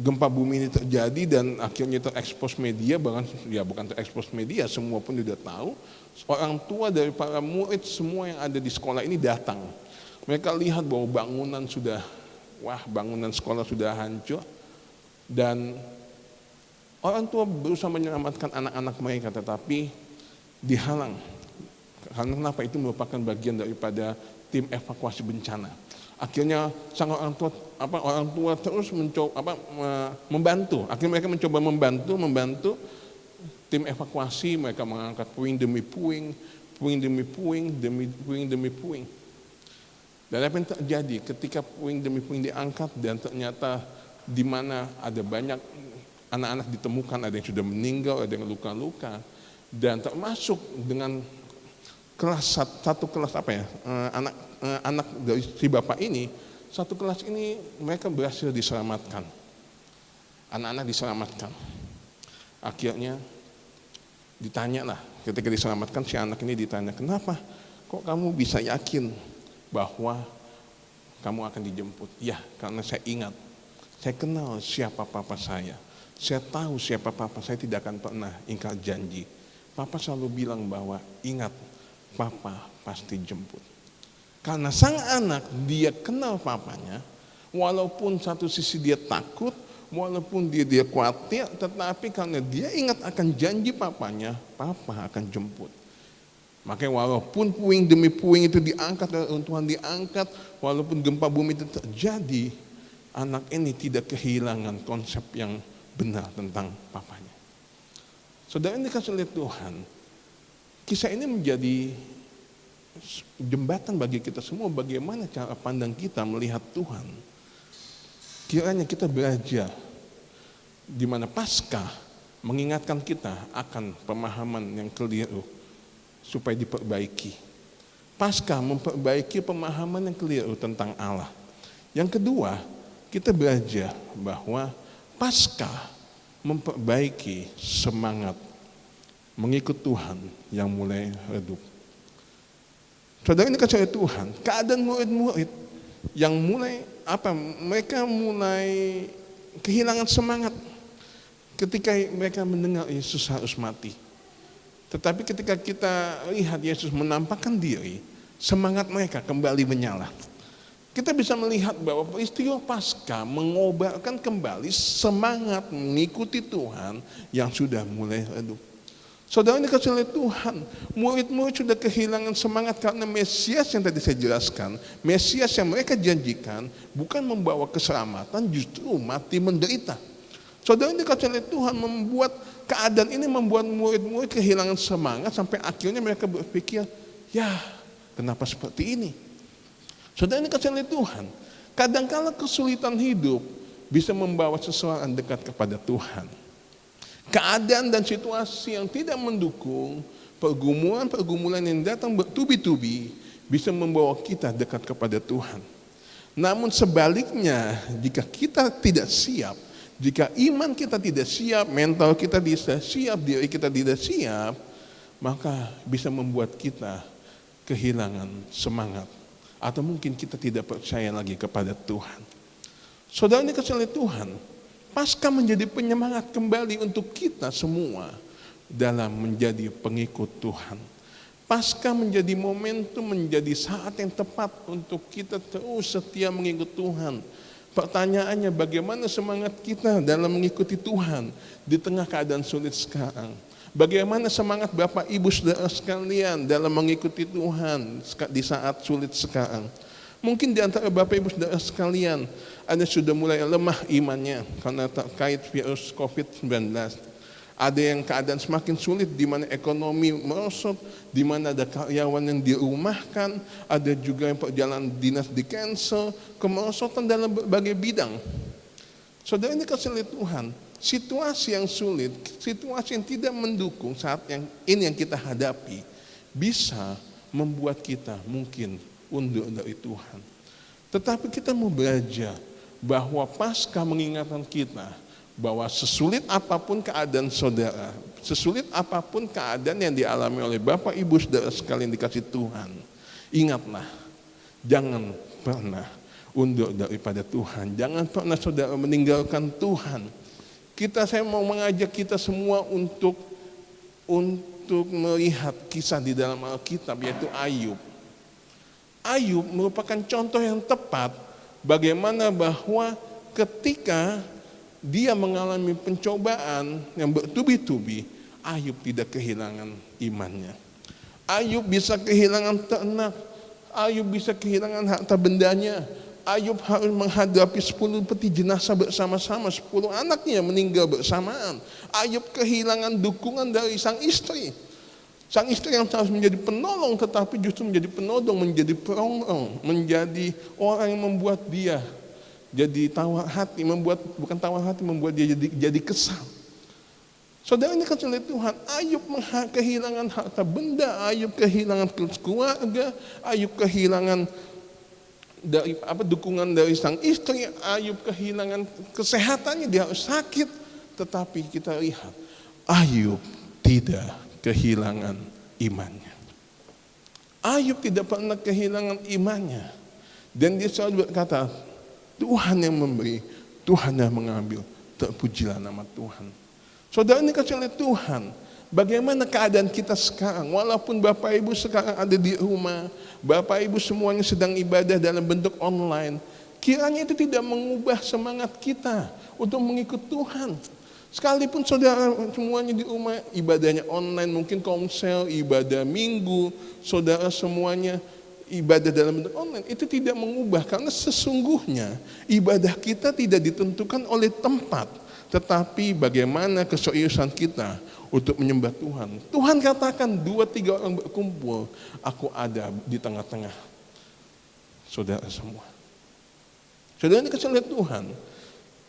gempa bumi ini terjadi dan akhirnya terekspos media, bahkan ya bukan terekspos media, semua pun sudah tahu. Orang tua dari para murid semua yang ada di sekolah ini datang. Mereka lihat bahwa bangunan sekolah sudah hancur, dan orang tua berusaha menyelamatkan anak-anak mereka, tetapi dihalang. Karena kenapa? Itu merupakan bagian daripada tim evakuasi bencana. Akhirnya sang orang tua terus mencoba membantu. Akhirnya mereka mencoba membantu tim evakuasi. Mereka mengangkat puing demi puing demi puing. Dan apa yang terjadi ketika puing demi puing diangkat, dan ternyata di mana ada banyak anak-anak ditemukan, ada yang sudah meninggal, ada yang luka-luka, dan termasuk dengan satu kelas anak dari si bapak ini, satu kelas ini mereka berhasil diselamatkan. Anak-anak diselamatkan. Akhirnya ditanyalah, ketika diselamatkan si anak ini ditanya, kenapa kok kamu bisa yakin bahwa kamu akan dijemput? Ya, karena saya ingat, saya kenal siapa papa saya. Saya tahu siapa papa saya, tidak akan pernah ingkar janji. Papa selalu bilang bahwa ingat, papa pasti jemput. Karena sang anak, dia kenal papanya, walaupun satu sisi dia takut, walaupun dia khawatir, tetapi karena dia ingat akan janji papanya, papa akan jemput. Makanya walaupun puing demi puing itu diangkat, reruntuhan diangkat, walaupun gempa bumi itu terjadi, anak ini tidak kehilangan konsep yang benar tentang papanya. Saudara ini dikasih oleh Tuhan, kisah ini menjadi jembatan bagi kita semua, bagaimana cara pandang kita melihat Tuhan. Kiranya kita belajar di mana Paskah mengingatkan kita akan pemahaman yang keliru supaya diperbaiki. Paskah memperbaiki pemahaman yang keliru tentang Allah. Yang kedua, kita belajar bahwa Paskah memperbaiki semangat mengikut Tuhan yang mulai redup. Saudara ini kasih Tuhan, keadaan murid-murid yang mereka mulai kehilangan semangat ketika mereka mendengar Yesus harus mati. Tetapi ketika kita lihat Yesus menampakkan diri, semangat mereka kembali menyala. Kita bisa melihat bahwa peristiwa Paskah mengobarkan kembali semangat mengikuti Tuhan yang sudah mulai redup. Saudara ini kasih oleh Tuhan, murid-murid sudah kehilangan semangat karena Mesias yang tadi saya jelaskan, Mesias yang mereka janjikan bukan membawa keselamatan, justru mati menderita. Saudara ini kasih oleh Tuhan membuat keadaan ini membuat murid-murid kehilangan semangat sampai akhirnya mereka berpikir, ya kenapa seperti ini? Saudara ini kasih oleh Tuhan, kadangkala kesulitan hidup bisa membawa seseorang dekat kepada Tuhan. Keadaan dan situasi yang tidak mendukung, pergumulan yang datang bertubi-tubi bisa membawa kita dekat kepada Tuhan. Namun sebaliknya, jika kita tidak siap, jika iman kita tidak siap, mental kita tidak siap, diri kita tidak siap, maka bisa membuat kita kehilangan semangat. Atau mungkin kita tidak percaya lagi kepada Tuhan. Saudara ini kasih oleh Tuhan, Paskah menjadi penyemangat kembali untuk kita semua dalam menjadi pengikut Tuhan. Paskah menjadi momentum, menjadi saat yang tepat untuk kita terus setia mengikut Tuhan. Pertanyaannya, bagaimana semangat kita dalam mengikuti Tuhan di tengah keadaan sulit sekarang? Bagaimana semangat Bapak Ibu Saudara sekalian dalam mengikuti Tuhan di saat sulit sekarang? Mungkin di antara Bapak Ibu Saudara sekalian ada sudah mulai lemah imannya karena terkait virus COVID-19. Ada yang keadaan semakin sulit di mana ekonomi merosot, di mana ada karyawan yang dirumahkan, ada juga yang perjalanan dinas di cancel, kemerosotan dalam berbagai bidang. Saudara, ini kasih lihat Tuhan, situasi yang sulit, situasi yang tidak mendukung saat yang ini yang kita hadapi bisa membuat kita mungkin undur dari Tuhan. Tetapi kita mau belajar bahwa Paskah mengingatkan kita bahwa sesulit apapun keadaan saudara, sesulit apapun keadaan yang dialami oleh Bapak Ibu Saudara sekalian dikasih Tuhan, ingatlah, jangan pernah undur daripada Tuhan. Jangan pernah saudara meninggalkan Tuhan. Saya mau mengajak kita semua untuk melihat kisah di dalam Alkitab, yaitu Ayub. Ayub merupakan contoh yang tepat bagaimana bahwa ketika dia mengalami pencobaan yang bertubi-tubi, Ayub tidak kehilangan imannya. Ayub bisa kehilangan ternak, Ayub bisa kehilangan harta bendanya. Ayub harus menghadapi 10 peti jenazah bersama-sama, 10 anaknya meninggal bersamaan. Ayub kehilangan dukungan dari sang istri. Sang istri yang harus menjadi penolong tetapi justru menjadi penodong, menjadi perongrong, menjadi orang yang membuat dia jadi tawar hati, membuat dia jadi kesal. Saudara, ini kan oleh Tuhan, Ayub kehilangan harta benda, Ayub kehilangan keluarga, Ayub kehilangan dukungan dari sang istri, Ayub kehilangan kesehatannya, dia harus sakit. Tetapi kita lihat, Ayub tidak kehilangan imannya. Ayub tidak pernah kehilangan imannya. Dan dia selalu berkata, Tuhan yang memberi, Tuhan yang mengambil, terpujilah nama Tuhan. Saudara, ini kasih oleh Tuhan, bagaimana keadaan kita sekarang, walaupun Bapak Ibu sekarang ada di rumah, Bapak Ibu semuanya sedang ibadah dalam bentuk online, kiranya itu tidak mengubah semangat kita untuk mengikut Tuhan. Sekalipun saudara semuanya di rumah, ibadahnya online, mungkin komsel, ibadah minggu, saudara semuanya ibadah dalam bentuk online, itu tidak mengubah, karena sesungguhnya ibadah kita tidak ditentukan oleh tempat, tetapi bagaimana keseriusan kita untuk menyembah Tuhan. Tuhan katakan 2-3 orang berkumpul, aku ada di tengah-tengah saudara semua. Saudara, ini kasih lihat Tuhan,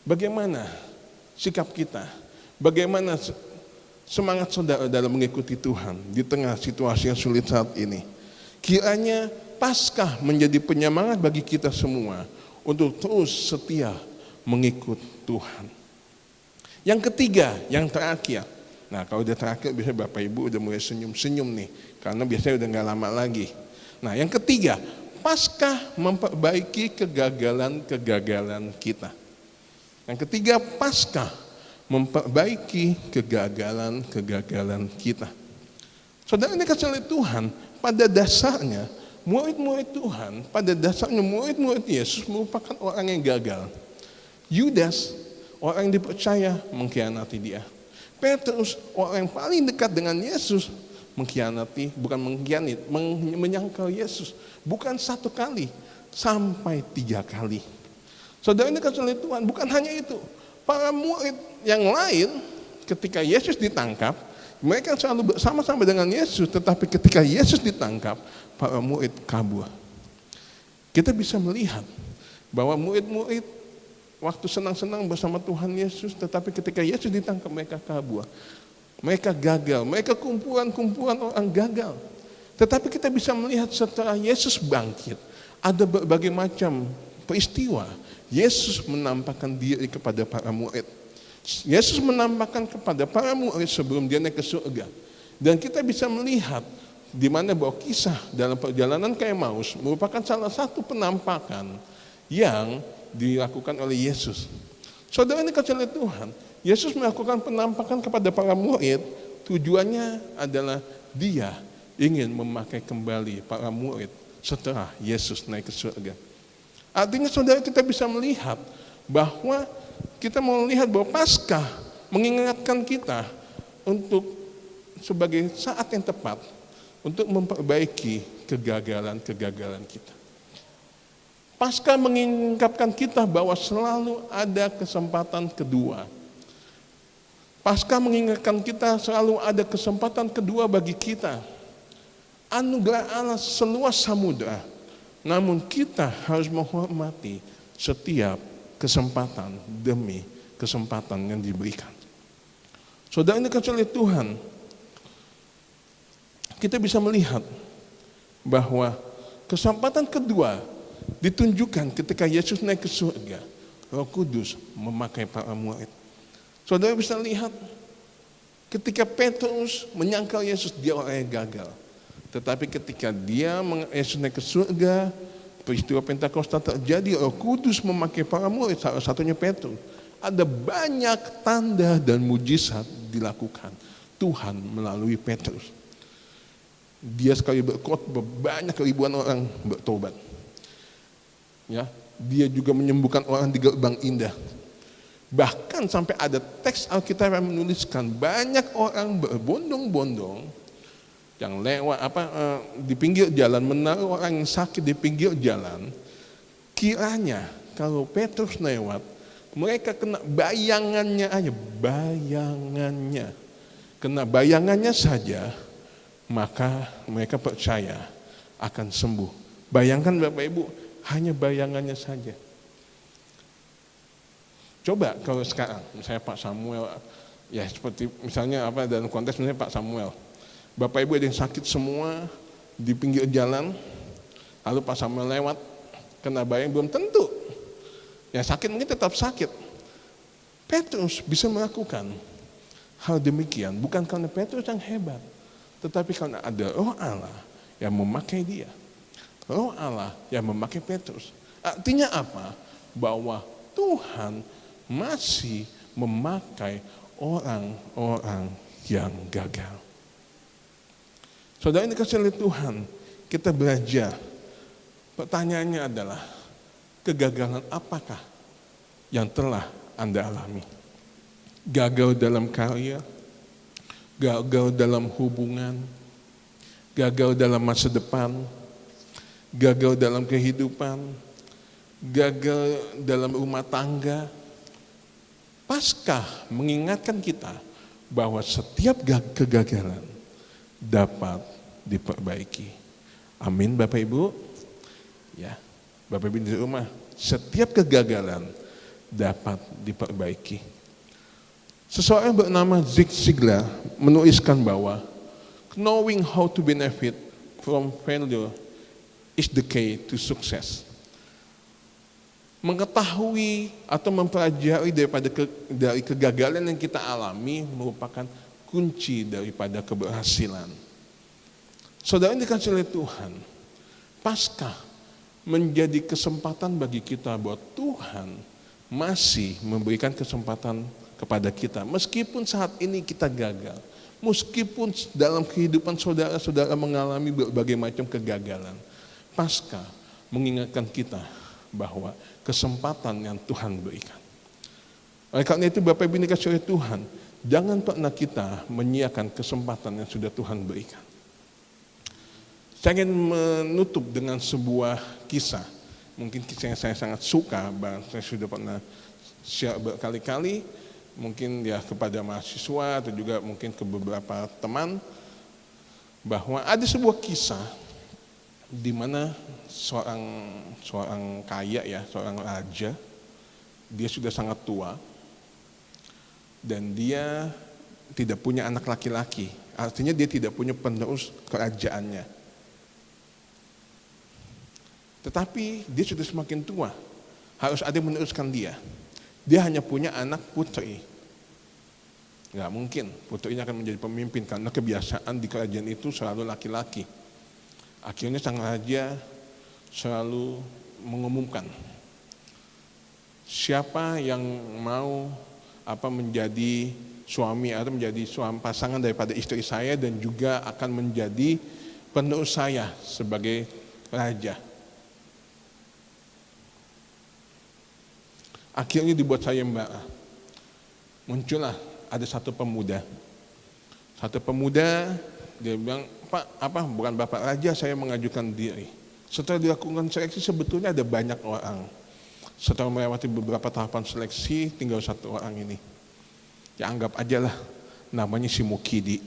bagaimana sikap kita, bagaimana semangat saudara dalam mengikuti Tuhan di tengah situasi yang sulit saat ini. Kiranya Paskah menjadi penyemangat bagi kita semua untuk terus setia mengikut Tuhan. Yang ketiga, yang terakhir. Nah, kalau udah terakhir biasanya Bapak Ibu udah mulai senyum-senyum nih, karena biasanya udah gak lama lagi. Nah, yang ketiga, Paskah memperbaiki kegagalan-kegagalan kita. Yang ketiga, Paskah memperbaiki kegagalan-kegagalan kita. Saudara, ini kasih oleh Tuhan, pada dasarnya murid-murid Tuhan, pada dasarnya murid-murid Yesus merupakan orang yang gagal. Yudas, orang yang dipercaya, mengkhianati dia. Petrus, orang yang paling dekat dengan Yesus, menyangkal Yesus. Bukan 1 kali, sampai 3 kali. Saudara, ini kasih oleh Tuhan, bukan hanya itu. Para murid yang lain, ketika Yesus ditangkap, mereka selalu bersama-sama dengan Yesus, tetapi ketika Yesus ditangkap, para murid kabur. Kita bisa melihat bahwa murid-murid waktu senang-senang bersama Tuhan Yesus, tetapi ketika Yesus ditangkap, mereka kabur. Mereka gagal, mereka kumpulan-kumpulan orang gagal. Tetapi kita bisa melihat setelah Yesus bangkit, ada berbagai macam peristiwa. Yesus menampakkan diri kepada para murid. Yesus menampakkan kepada para murid sebelum dia naik ke surga. Dan kita bisa melihat di mana bahwa kisah dalam perjalanan ke Emmaus merupakan salah satu penampakan yang dilakukan oleh Yesus. Saudara ini kecil Tuhan, Yesus melakukan penampakan kepada para murid, tujuannya adalah dia ingin memakai kembali para murid setelah Yesus naik ke surga. Artinya saudara kita bisa melihat bahwa kita melihat bahwa Paskah mengingatkan kita untuk sebagai saat yang tepat untuk memperbaiki kegagalan-kegagalan kita. Paskah mengingatkan kita bahwa selalu ada kesempatan kedua. Paskah mengingatkan kita selalu ada kesempatan kedua bagi kita. Anugerah Allah seluas samudra, namun kita harus menghormati setiap kesempatan demi kesempatan yang diberikan. Saudara ini kecil Tuhan, kita bisa melihat bahwa kesempatan kedua ditunjukkan ketika Yesus naik ke surga. Roh Kudus memakai para murid. Saudara bisa lihat ketika Petrus menyangkal Yesus dia orang yang gagal. Tetapi ketika Yesus naik ke surga, peristiwa Pentakosta terjadi, Roh Kudus memakai para murid, salah satunya Petrus. Ada banyak tanda dan mujizat dilakukan Tuhan melalui Petrus. Dia sekali berkhotbah banyak ribuan orang bertobat. Ya, dia juga menyembuhkan orang di gerbang indah. Bahkan sampai ada teks Alkitab yang menuliskan banyak orang berbondong-bondong yang lewat di pinggir jalan, menaruh orang yang sakit di pinggir jalan. Kiranya kalau Petrus lewat, mereka kena bayangannya aja, kena bayangannya saja, maka mereka percaya akan sembuh. Bayangkan Bapak Ibu, hanya bayangannya saja. Coba kalau sekarang, misalnya Pak Samuel, ya seperti misalnya dalam konteks misalnya Pak Samuel, Bapak Ibu ada yang sakit semua di pinggir jalan, lalu Pak Samuel lewat, kena bayang, belum tentu. Ya sakit mungkin tetap sakit. Petrus bisa melakukan hal demikian, bukan karena Petrus yang hebat, tetapi karena ada Roh Allah yang memakai dia. Roh Allah yang memakai Petrus. Artinya apa? Bahwa Tuhan masih memakai orang-orang yang gagal. Saudara ini kasih Tuhan, kita belajar. Pertanyaannya adalah, kegagalan apakah yang telah Anda alami? Gagal dalam karya, gagal dalam hubungan, gagal dalam masa depan, gagal dalam kehidupan, gagal dalam rumah tangga. Paskah mengingatkan kita bahwa setiap kegagalan dapat diperbaiki. Amin Bapak Ibu. Ya, Bapak Ibu di rumah, setiap kegagalan dapat diperbaiki. Seseorang bernama Zig Ziglar menuliskan bahwa knowing how to benefit from failure is the key to success. Mengetahui atau mempelajari dari kegagalan yang kita alami merupakan kunci daripada keberhasilan. Saudara yang dikasihi oleh Tuhan, Paskah menjadi kesempatan bagi kita bahwa Tuhan masih memberikan kesempatan kepada kita. Meskipun saat ini kita gagal, meskipun dalam kehidupan saudara-saudara mengalami berbagai macam kegagalan, Paskah mengingatkan kita bahwa kesempatan yang Tuhan berikan. Oleh karena itu Bapak Ibu dikasihi oleh Tuhan, jangan pernah kita menyia-nyiakan kesempatan yang sudah Tuhan berikan. Saya ingin menutup dengan sebuah kisah. Mungkin kisah yang saya sangat suka, saya sudah pernah share berkali-kali, mungkin ya kepada mahasiswa atau juga mungkin ke beberapa teman, bahwa ada sebuah kisah di mana seorang kaya ya, seorang raja, dia sudah sangat tua dan dia tidak punya anak laki-laki. Artinya dia tidak punya penerus kerajaannya. Tetapi dia sudah semakin tua, harus ada yang meneruskan dia. Dia hanya punya anak putri. Nggak mungkin putrinya akan menjadi pemimpin karena kebiasaan di kerajaan itu selalu laki-laki. Akhirnya sang raja selalu mengumumkan, siapa yang mau menjadi suami atau menjadi pasangan daripada istri saya dan juga akan menjadi penerus saya sebagai raja. Akhirnya dibuat saya mbak. Muncullah ada satu pemuda. Dia bilang, Pak, bukan Bapak Raja, saya mengajukan diri. Setelah dilakukan seleksi sebetulnya ada banyak orang. Setelah melewati beberapa tahapan seleksi, tinggal satu orang ini. Ya anggap aja lah, namanya si Mukidi.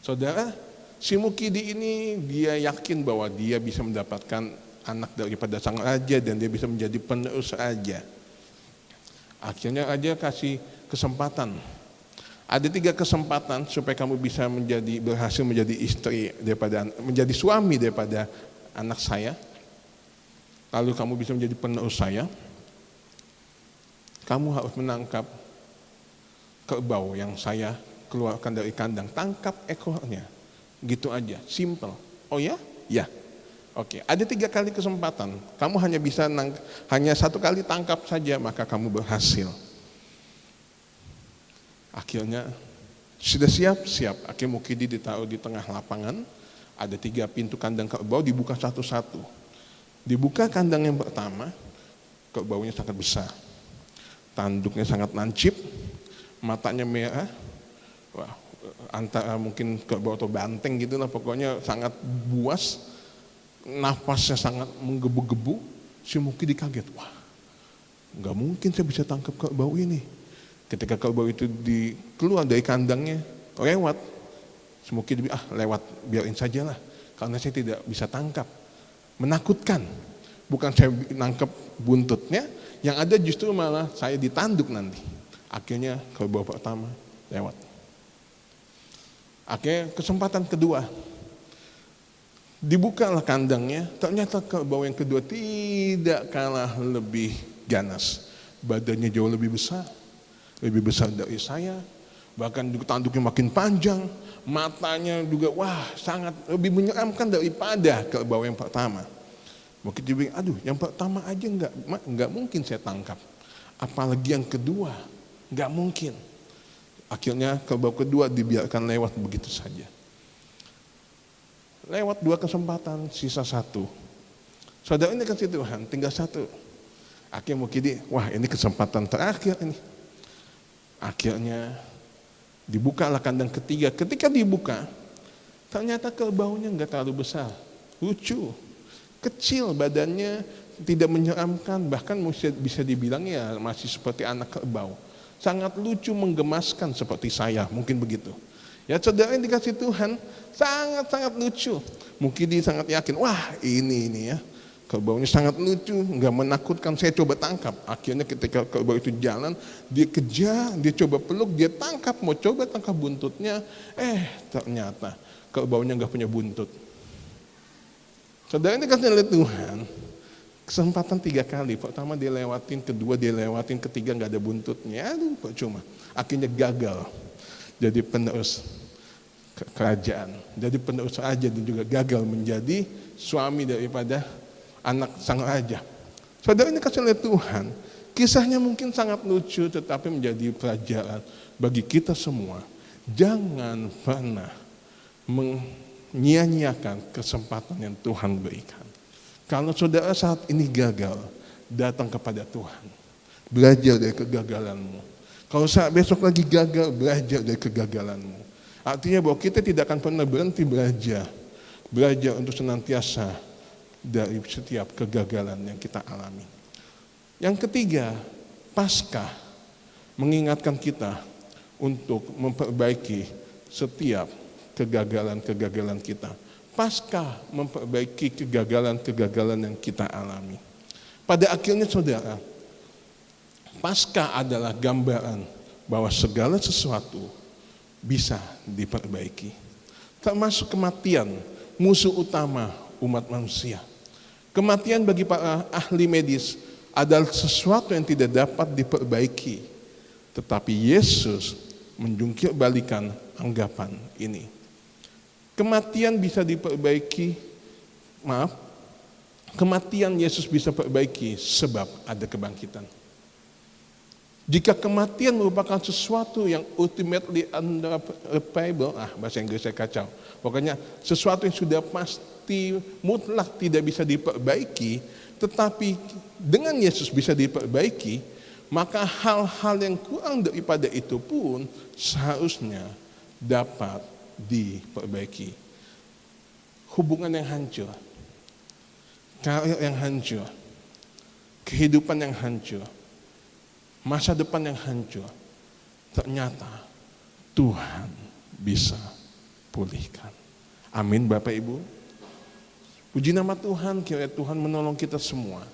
Saudara, si Mukidi ini dia yakin bahwa dia bisa mendapatkan anak daripada sang raja dan dia bisa menjadi penerus raja. Akhirnya raja kasih kesempatan. Ada 3 kesempatan supaya kamu bisa berhasil menjadi menjadi suami daripada anak saya. Lalu kamu bisa menjadi penerus saya. Kamu harus menangkap kerbau yang saya keluarkan dari kandang. Tangkap ekornya. Gitu aja, simple. Oh ya? Ya. Oke, ada 3 kali kesempatan. Kamu hanya 1 kali tangkap saja, maka kamu berhasil. Akhirnya sudah siap. Akhirnya Mukidi ditaruh di tengah lapangan. Ada 3 pintu kandang kerbau, dibuka satu-satu. Dibuka kandang yang pertama, kerbaunya sangat besar. Tanduknya sangat lancip, matanya merah. Wah, antara mungkin kerbau atau banteng gitu lah, pokoknya sangat buas. Nafasnya sangat menggebu-gebu. Si Mukidi kaget, wah nggak mungkin saya bisa tangkap kerbau ini. Ketika kerbau itu keluar dari kandangnya, lewat. Si Mukidi bilang, lewat, biarin sajalah, karena saya tidak bisa tangkap. Menakutkan, bukan saya nangkep buntutnya, yang ada justru malah saya ditanduk nanti. Akhirnya kerbau pertama lewat. Akhirnya kesempatan kedua, dibukalah kandangnya, ternyata kerbau yang kedua tidak kalah lebih ganas. Badannya jauh lebih besar dari saya, bahkan juga tanduknya makin panjang, matanya juga sangat lebih menyeramkan daripada kerbau yang pertama. Mungkin dia bilang, aduh yang pertama aja nggak mungkin saya tangkap, apalagi yang kedua, nggak mungkin. Akhirnya kerbau kedua dibiarkan lewat begitu saja. Lewat 2 kesempatan, sisa 1. Saudara, ini kasih Tuhan, tinggal 1. Akhirnya Mukidi, wah ini kesempatan terakhir ini. Akhirnya dibukalah kandang ketiga. Ketika dibuka, ternyata kerbaunya nggak terlalu besar, lucu, kecil badannya, tidak menyeramkan, bahkan bisa dibilang ya masih seperti anak kerbau. Sangat lucu, menggemaskan seperti saya, mungkin begitu. Ya saudara yang dikasih Tuhan, sangat-sangat lucu. Mungkin dia sangat yakin, wah ini ya, kerbaunya sangat lucu, nggak menakutkan, saya coba tangkap. Akhirnya ketika kerbau itu jalan, dia kejar, dia coba peluk, dia tangkap, mau coba tangkap buntutnya, ternyata kerbaunya nggak punya buntut. Saudara ini kasih oleh Tuhan, kesempatan 3 kali, pertama dia lewatin, kedua dia lewatin, ketiga nggak ada buntutnya, aduh percuma. Akhirnya gagal jadi penerus kerajaan, jadi penerus raja, dan juga gagal menjadi suami daripada anak sang raja. Saudara ini kasih oleh Tuhan, kisahnya mungkin sangat lucu, tetapi menjadi pelajaran bagi kita semua. Jangan pernah menyia-nyiakan kesempatan yang Tuhan berikan. Kalau saudara saat ini gagal, datang kepada Tuhan, belajar dari kegagalanmu. Kalau saat besok lagi gagal, belajar dari kegagalanmu. Artinya bahwa kita tidak akan pernah berhenti belajar untuk senantiasa dari setiap kegagalan yang kita alami. Yang ketiga, Paskah mengingatkan kita untuk memperbaiki setiap kegagalan-kegagalan kita. Paskah memperbaiki kegagalan-kegagalan yang kita alami. Pada akhirnya saudara, Paskah adalah gambaran bahwa segala sesuatu bisa diperbaiki. Termasuk kematian, musuh utama umat manusia. Kematian bagi para ahli medis adalah sesuatu yang tidak dapat diperbaiki. Tetapi Yesus menjungkir-balikan anggapan ini. Kematian bisa diperbaiki, kematian Yesus bisa perbaiki sebab ada kebangkitan. Jika kematian merupakan sesuatu yang ultimately unrepairable, bahasa Inggris saya kacau. Pokoknya sesuatu yang sudah pasti mutlak tidak bisa diperbaiki, tetapi dengan Yesus bisa diperbaiki, maka hal-hal yang kurang daripada itu pun seharusnya dapat diperbaiki. Hubungan yang hancur, karir yang hancur, kehidupan yang hancur, masa depan yang hancur, ternyata Tuhan bisa pulihkan. Amin Bapak Ibu. Puji nama Tuhan, kiranya Tuhan menolong kita semua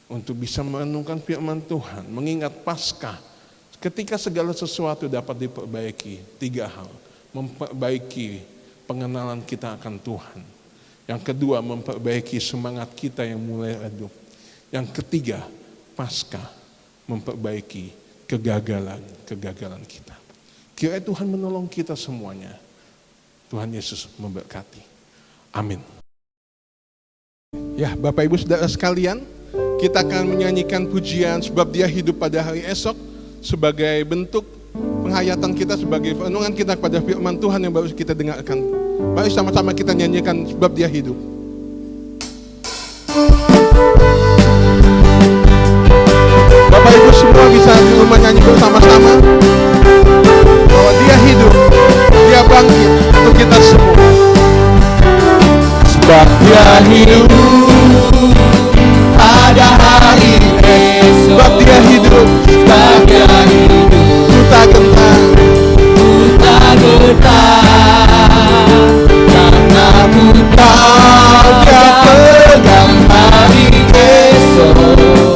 untuk bisa merenungkan firman Tuhan, mengingat Paskah. Ketika segala sesuatu dapat diperbaiki, 3 hal. Memperbaiki pengenalan kita akan Tuhan. Yang kedua, memperbaiki semangat kita yang mulai redup. Yang ketiga, Paskah memperbaiki kegagalan kita. Kiranya Tuhan menolong kita semuanya. Tuhan Yesus memberkati. Amin. Ya, Bapak Ibu Saudara sekalian, kita akan menyanyikan pujian sebab Dia hidup pada hari esok sebagai bentuk penghayatan kita, sebagai renungan kita kepada firman Tuhan yang baru kita dengarkan. Mari sama-sama kita nyanyikan sebab Dia hidup. Bapak Ibu semua bisa di rumah nyanyi bersama-sama bahwa Dia hidup, Dia bangkit untuk kita semua. Sebab Dia hidup pada hari esok. Sebab Dia hidup, sebab Dia hidup, ku tak gentar, karena ku tahu Dia pegang hari esok.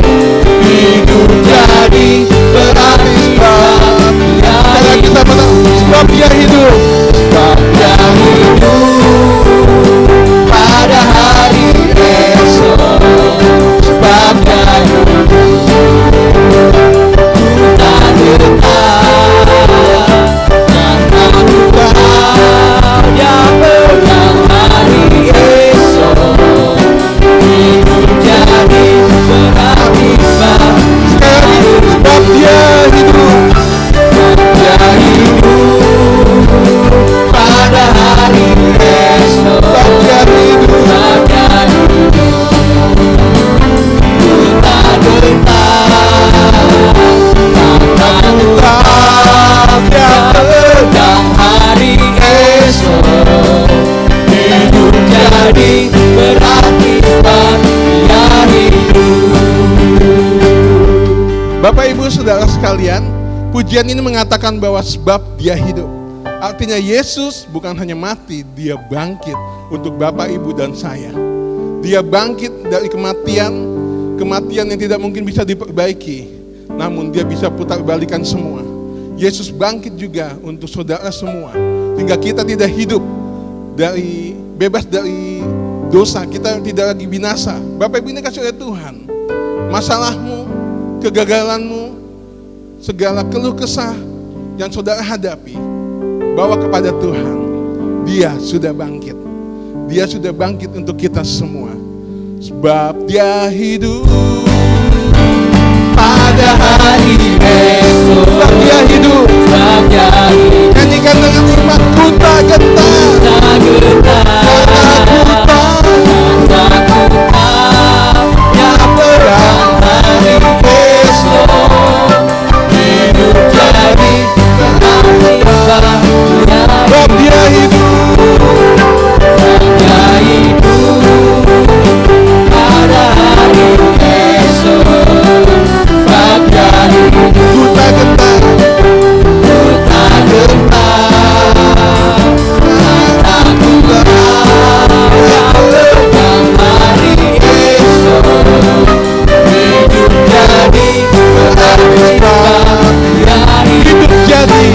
Hidup jadi berarti sebab Dia hidup. Sebab Dia hidup, Sebab Dia hidup pada hari esok. Sebab Dia hidup, ku tak gentar, karena ku tahu Dia pegang hari esok. Hidup jadi berarti sebab sebab Dia hidup, Dia hidup pada hari esok. sebab Dia hidup, Sebab Dia hidup, ku tak gentar, karena ku tahu Dia pegang hari esok. Hidup jadi berarti sebab Dia hidup. Bapak Ibu Saudara sekalian, pujian ini mengatakan bahwa sebab Dia hidup. Artinya Yesus bukan hanya mati, Dia bangkit untuk Bapak, Ibu, dan saya. Dia bangkit dari kematian yang tidak mungkin bisa diperbaiki, namun Dia bisa putar balikan semua. Yesus bangkit juga untuk saudara semua, sehingga kita tidak hidup bebas dari dosa, kita tidak lagi binasa. Bapak Ibu, ini kasih oleh Tuhan. Masalahmu, kegagalanmu, segala keluh kesah yang saudara hadapi, bawa kepada Tuhan. Dia sudah bangkit. Dia sudah bangkit untuk kita semua. Sebab Dia hidup Pada hari esok. Sebab Dia hidup. Sebab Dia hidup, Nyanyikan dengan iman, ku tak gentar, tak gentar, karena ku tahu karena ku tahu Dia pegang hari esok. Hidup jadi berarti sebab Dia sebab Dia hidup. Sebab Dia hidup pada hari esok. Sebab Dia hidup, Ku tak gentar, ku tak gentar, karena ku tahu Dia pegang hari esok. Hidup jadi berarti sebab Dia hidup. hidup jadi.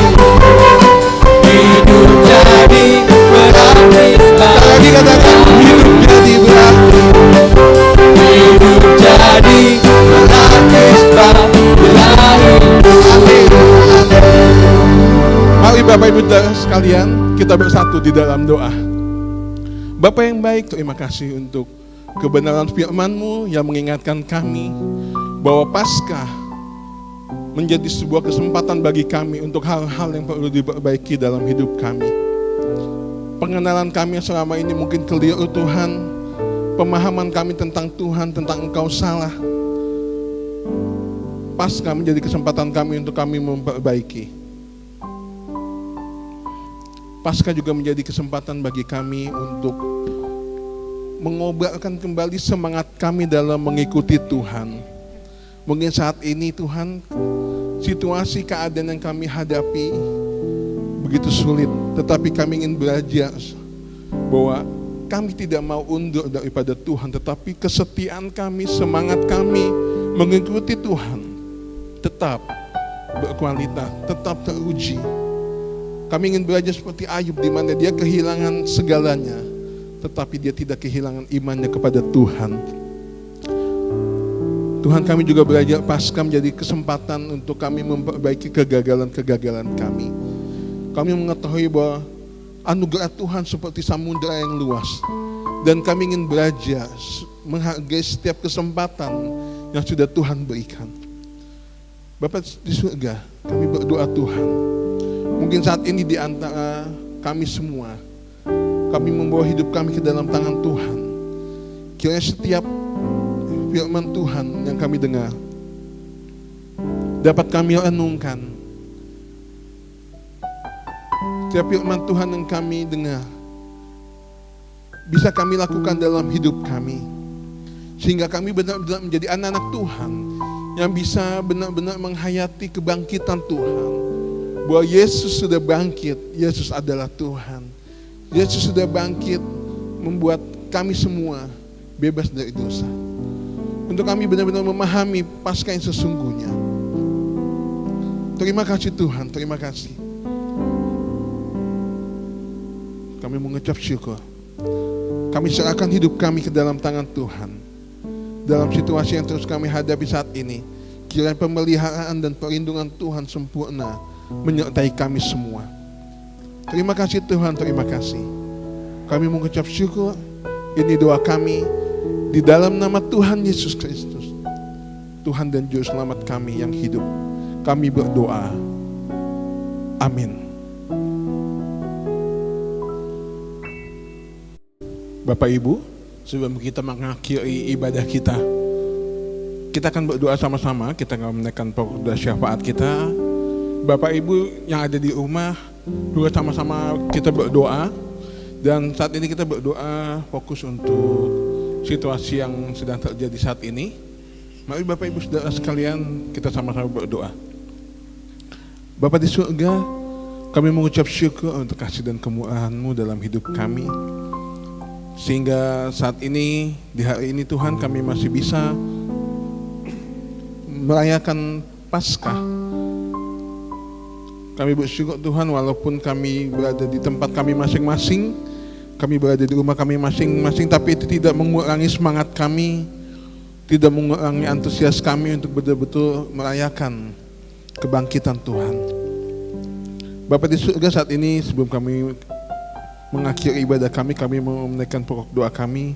Hidup jadi berarti sebab Lagi katakan, hidup jadi berarti. Hidup jadi berarti sebab Dia hidup. Amin. Mari Bapak Ibu Saudara sekalian, kita bersatu di dalam doa. Bapa yang baik, terima kasih untuk kebenaran firman-Mu yang mengingatkan kami bahwa Paskah menjadi sebuah kesempatan bagi kami untuk hal-hal yang perlu diperbaiki dalam hidup kami. Pengenalan kami yang selama ini mungkin keliru Tuhan, pemahaman kami tentang Tuhan, tentang Engkau salah. Paskah menjadi kesempatan kami untuk kami memperbaiki. Paskah juga menjadi kesempatan bagi kami untuk mengobarkan kembali semangat kami dalam mengikuti Tuhan. Mungkin saat ini Tuhan, situasi keadaan yang kami hadapi begitu sulit, tetapi kami ingin belajar bahwa kami tidak mau undur daripada Tuhan, tetapi kesetiaan kami, semangat kami mengikuti Tuhan tetap berkualitas, tetap teruji. Kami ingin belajar seperti Ayub, di mana dia kehilangan segalanya, tetapi dia tidak kehilangan imannya kepada Tuhan. Tuhan, kami juga belajar Paskah menjadi kesempatan untuk kami memperbaiki kegagalan-kegagalan kami. Kami mengetahui bahwa anugerah Tuhan seperti samudera yang luas, dan kami ingin belajar menghargai setiap kesempatan yang sudah Tuhan berikan. Bapa di surga, kami berdoa Tuhan, mungkin saat ini di antara kami semua, kami membawa hidup kami ke dalam tangan Tuhan. Kiranya setiap firman Tuhan yang kami dengar dapat kami renungkan. Setiap firman Tuhan yang kami dengar bisa kami lakukan dalam hidup kami, sehingga kami benar-benar menjadi anak-anak Tuhan yang bisa benar-benar menghayati kebangkitan Tuhan. Bahwa Yesus sudah bangkit, Yesus adalah Tuhan. Yesus sudah bangkit membuat kami semua bebas dari dosa. Untuk kami benar-benar memahami Paskah yang sesungguhnya. Terima kasih Tuhan, terima kasih. Kami mengucap syukur. Kami serahkan hidup kami ke dalam tangan Tuhan. Dalam situasi yang terus kami hadapi saat ini, kiranya pemeliharaan dan perlindungan Tuhan sempurna menyertai kami semua. Terima kasih Tuhan, terima kasih. Kami mengucap syukur. Ini doa kami di dalam nama Tuhan Yesus Kristus, Tuhan dan Juru Selamat kami yang hidup. Kami berdoa. Amin. Bapak Ibu, sebelum kita mengakhiri ibadah kita akan berdoa sama-sama. Kita akan menaikkan pokok doa syafaat kita. Bapak Ibu yang ada di rumah juga sama-sama kita berdoa. Dan saat ini kita berdoa fokus untuk situasi yang sedang terjadi saat ini. Mari Bapak Ibu Saudara sekalian, kita sama-sama berdoa. Bapa di surga, kami mengucap syukur untuk kasih dan kemurahan-Mu dalam hidup kami. Sehingga saat ini, di hari ini Tuhan, kami masih bisa merayakan Paskah. Kami bersyukur Tuhan, walaupun kami berada di tempat kami masing-masing, kami berada di rumah kami masing-masing, tapi itu tidak mengurangi semangat kami, tidak mengurangi antusias kami untuk betul-betul merayakan kebangkitan Tuhan. Bapa di surga, saat ini sebelum kami mengakhiri ibadah kami mau menaikkan pokok doa kami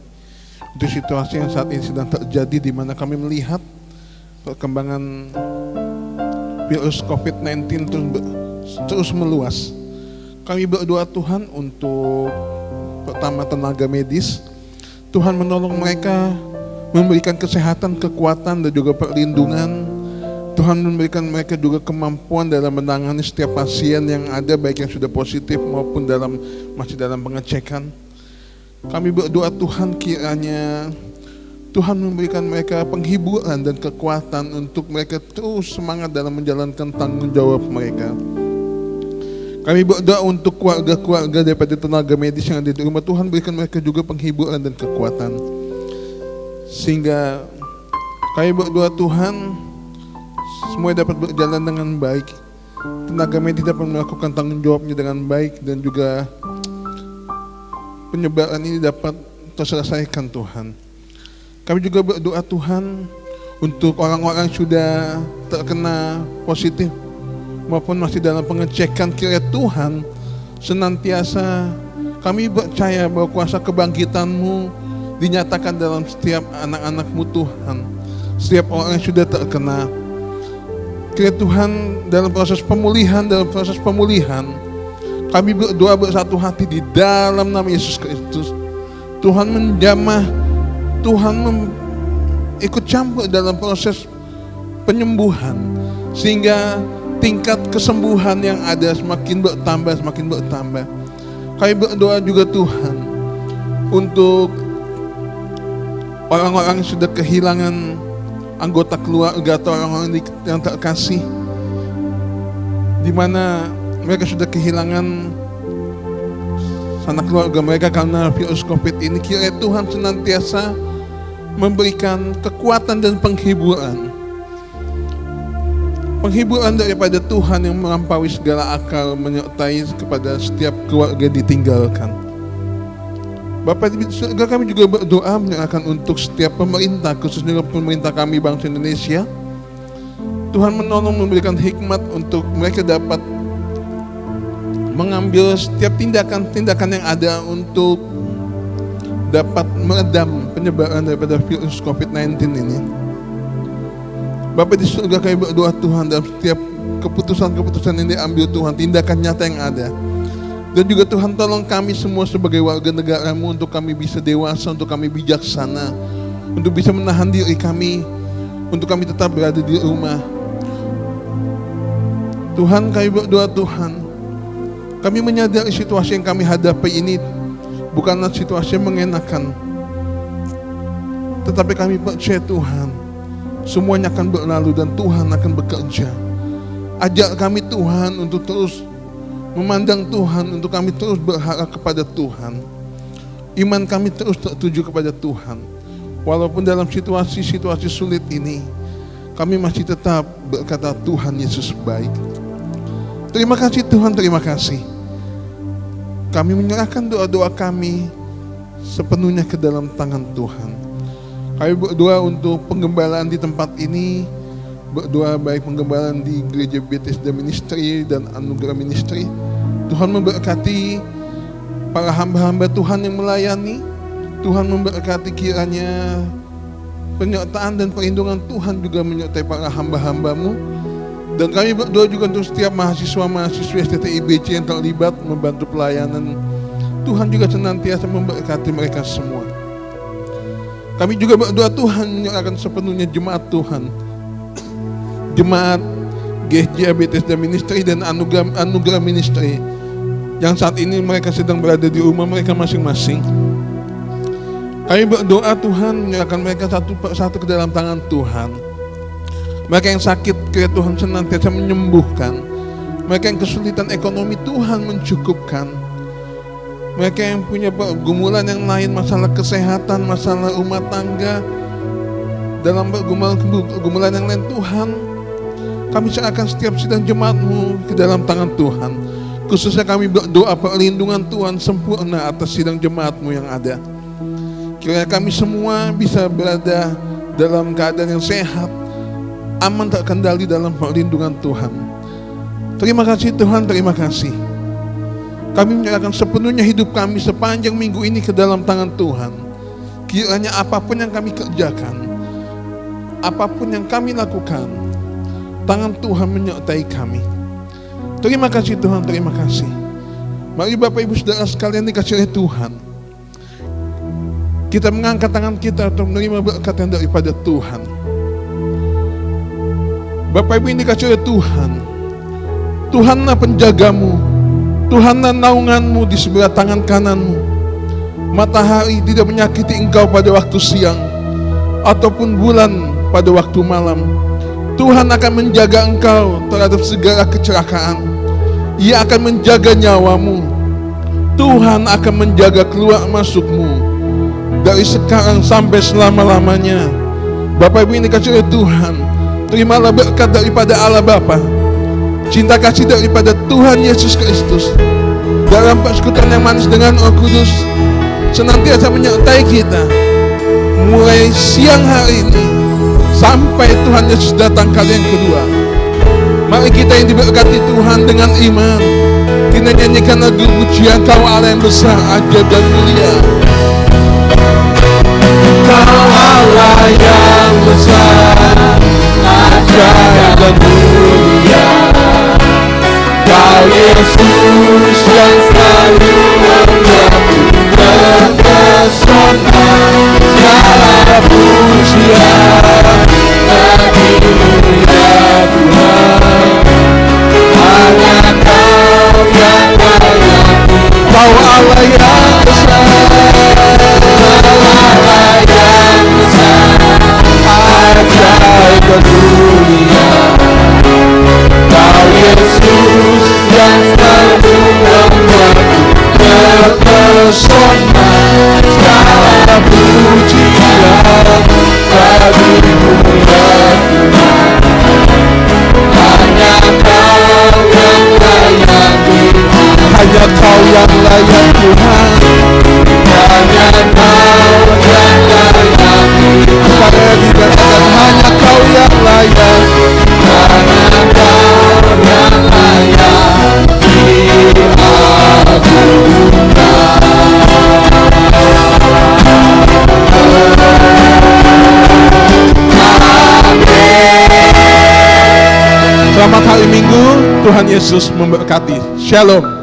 untuk situasi yang saat ini sedang terjadi, di mana kami melihat perkembangan virus COVID-19 terus meluas. Kami berdoa Tuhan untuk pertama tenaga medis, Tuhan menolong mereka, memberikan kesehatan, kekuatan dan juga perlindungan. Tuhan memberikan mereka juga kemampuan dalam menangani setiap pasien yang ada, baik yang sudah positif maupun masih dalam pengecekan. Kami berdoa Tuhan, kiranya Tuhan memberikan mereka penghiburan dan kekuatan untuk mereka terus semangat dalam menjalankan tanggung jawab mereka. Kami berdoa untuk keluarga-keluarga daripada tenaga medis yang ada di rumah. Tuhan berikan mereka juga penghiburan dan kekuatan. Sehingga kami berdoa Tuhan, semua dapat berjalan dengan baik. Tenaga medis dapat melakukan tanggung jawabnya dengan baik, dan juga penyebaran ini dapat terselesaikan Tuhan. Kami juga berdoa Tuhan untuk orang-orang yang sudah terkena positif maupun masih dalam pengecekan. Kiranya Tuhan senantiasa kami percaya bahwa kuasa kebangkitan-Mu dinyatakan dalam setiap anak-anak-Mu Tuhan, setiap orang yang sudah terkena. Kiranya Tuhan dalam proses pemulihan, kami berdoa bersatu hati di dalam nama Yesus Kristus. Tuhan menjamah, Tuhan ikut campur dalam proses penyembuhan, sehingga tingkat kesembuhan yang ada semakin bertambah. Kami berdoa juga Tuhan untuk orang-orang yang sudah kehilangan anggota keluarga atau orang-orang yang terkasih, di mana mereka sudah kehilangan sanak keluarga mereka karena virus COVID ini. Kiranya Tuhan senantiasa memberikan kekuatan dan penghiburan daripada Tuhan yang melampaui segala akal, menyertai kepada setiap keluarga ditinggalkan. Bapak di surga, kami juga berdoa menyerahkan untuk setiap pemerintah, khususnya pemerintah kami bangsa Indonesia. Tuhan menolong, memberikan hikmat untuk mereka dapat mengambil setiap tindakan-tindakan yang ada untuk dapat meredam penyebaran daripada virus COVID-19 ini. Bapak di surga, kami berdoa Tuhan dalam setiap keputusan-keputusan yang diambil Tuhan, tindakan nyata yang ada. Dan juga Tuhan tolong kami semua sebagai warga negara-Mu untuk kami bisa dewasa, untuk kami bijaksana, untuk bisa menahan diri kami, untuk kami tetap berada di rumah. Tuhan, kami berdoa Tuhan, kami menyadari situasi yang kami hadapi ini bukanlah situasi yang mengenakan, tetapi kami percaya Tuhan, semuanya akan berlalu dan Tuhan akan bekerja. Ajak kami Tuhan untuk terus memandang Tuhan, untuk kami terus berharap kepada Tuhan. Iman kami terus tertuju kepada Tuhan. Walaupun dalam situasi-situasi sulit ini, kami masih tetap berkata Tuhan Yesus baik. Terima kasih Tuhan, terima kasih. Kami menyerahkan doa-doa kami sepenuhnya ke dalam tangan Tuhan. Kami berdoa untuk penggembalaan di tempat ini, berdoa baik penggembalaan di Gereja Bethesda Ministry dan Anugerah Ministry. Tuhan memberkati para hamba-hamba Tuhan yang melayani. Tuhan memberkati kiranya penyertaan dan perlindungan Tuhan juga menyertai para hamba-hamba-Mu. Dan kami berdoa juga untuk setiap mahasiswa-mahasiswi STTIBC yang terlibat membantu pelayanan. Tuhan juga senantiasa memberkati mereka semua. Kami juga berdoa Tuhan menyerahkan sepenuhnya jemaat Tuhan, jemaat GSJ Bethesda Ministry dan Anugerah Ministry yang saat ini mereka sedang berada di rumah mereka masing-masing. Kami berdoa Tuhan menyerahkan mereka satu persatu ke dalam tangan Tuhan. Mereka yang sakit, kiranya Tuhan senantiasa menyembuhkan. Mereka yang kesulitan ekonomi, Tuhan mencukupkan. Mereka yang punya pergumulan yang lain, masalah kesehatan, masalah rumah tangga, dalam pergumulan yang lain, Tuhan, kami serahkan setiap sidang jemaat-Mu ke dalam tangan Tuhan. Khususnya kami berdoa perlindungan Tuhan sempurna atas sidang jemaat-Mu yang ada. Kiranya kami semua bisa berada dalam keadaan yang sehat, aman, terkendali dalam perlindungan Tuhan. Terima kasih Tuhan, terima kasih. Kami menyerahkan sepenuhnya hidup kami sepanjang minggu ini ke dalam tangan Tuhan. Kiranya apapun yang kami kerjakan, apapun yang kami lakukan, tangan Tuhan menyertai kami. Terima kasih Tuhan, terima kasih. Mari Bapak Ibu Saudara sekalian dikasihi oleh Tuhan, kita mengangkat tangan kita untuk menerima berkat yang daripada Tuhan. Bapak Ibu ini dikasihi oleh Tuhan, Tuhanlah penjagamu, Tuhanlah naunganmu di sebelah tangan kananmu. Matahari tidak menyakiti engkau pada waktu siang, ataupun bulan pada waktu malam. Tuhan akan menjaga engkau terhadap segala kecelakaan. Ia akan menjaga nyawamu. Tuhan akan menjaga keluar masukmu dari sekarang sampai selama-lamanya. Bapak Ibu ini dikasihi oleh Tuhan, terimalah berkat daripada Allah Bapa, cinta kasih daripada Tuhan Yesus Kristus, dalam persekutuan yang manis dengan Roh Kudus, senantiasa menyertai kita mulai siang hari ini sampai Tuhan Yesus datang kali yang kedua. Mari kita yang diberkati Tuhan dengan iman, kita nyanyikan lagu pujian Kau Allah yang besar, ajaib dan mulia. Yesus yang selalu membuatku terpesona. Segala pujian bagimu ya Tuhan. Hanya Kau yang layak. Kau Allah yang besar, Allah yang besar, ajaib dunia. Kau Yesus yang selalu membuatku terpesona. Segala pujian bagimu ya Tuhan. Hanya Kau yang layak Tuhan. Hanya Kau yang layak Tuhan. Hanya Kau yang layak Tuhan. Pada dikatakan hanya Kau yang layak. Hanya Kau yang layak Selamat hari Minggu, Tuhan Yesus memberkati. Shalom.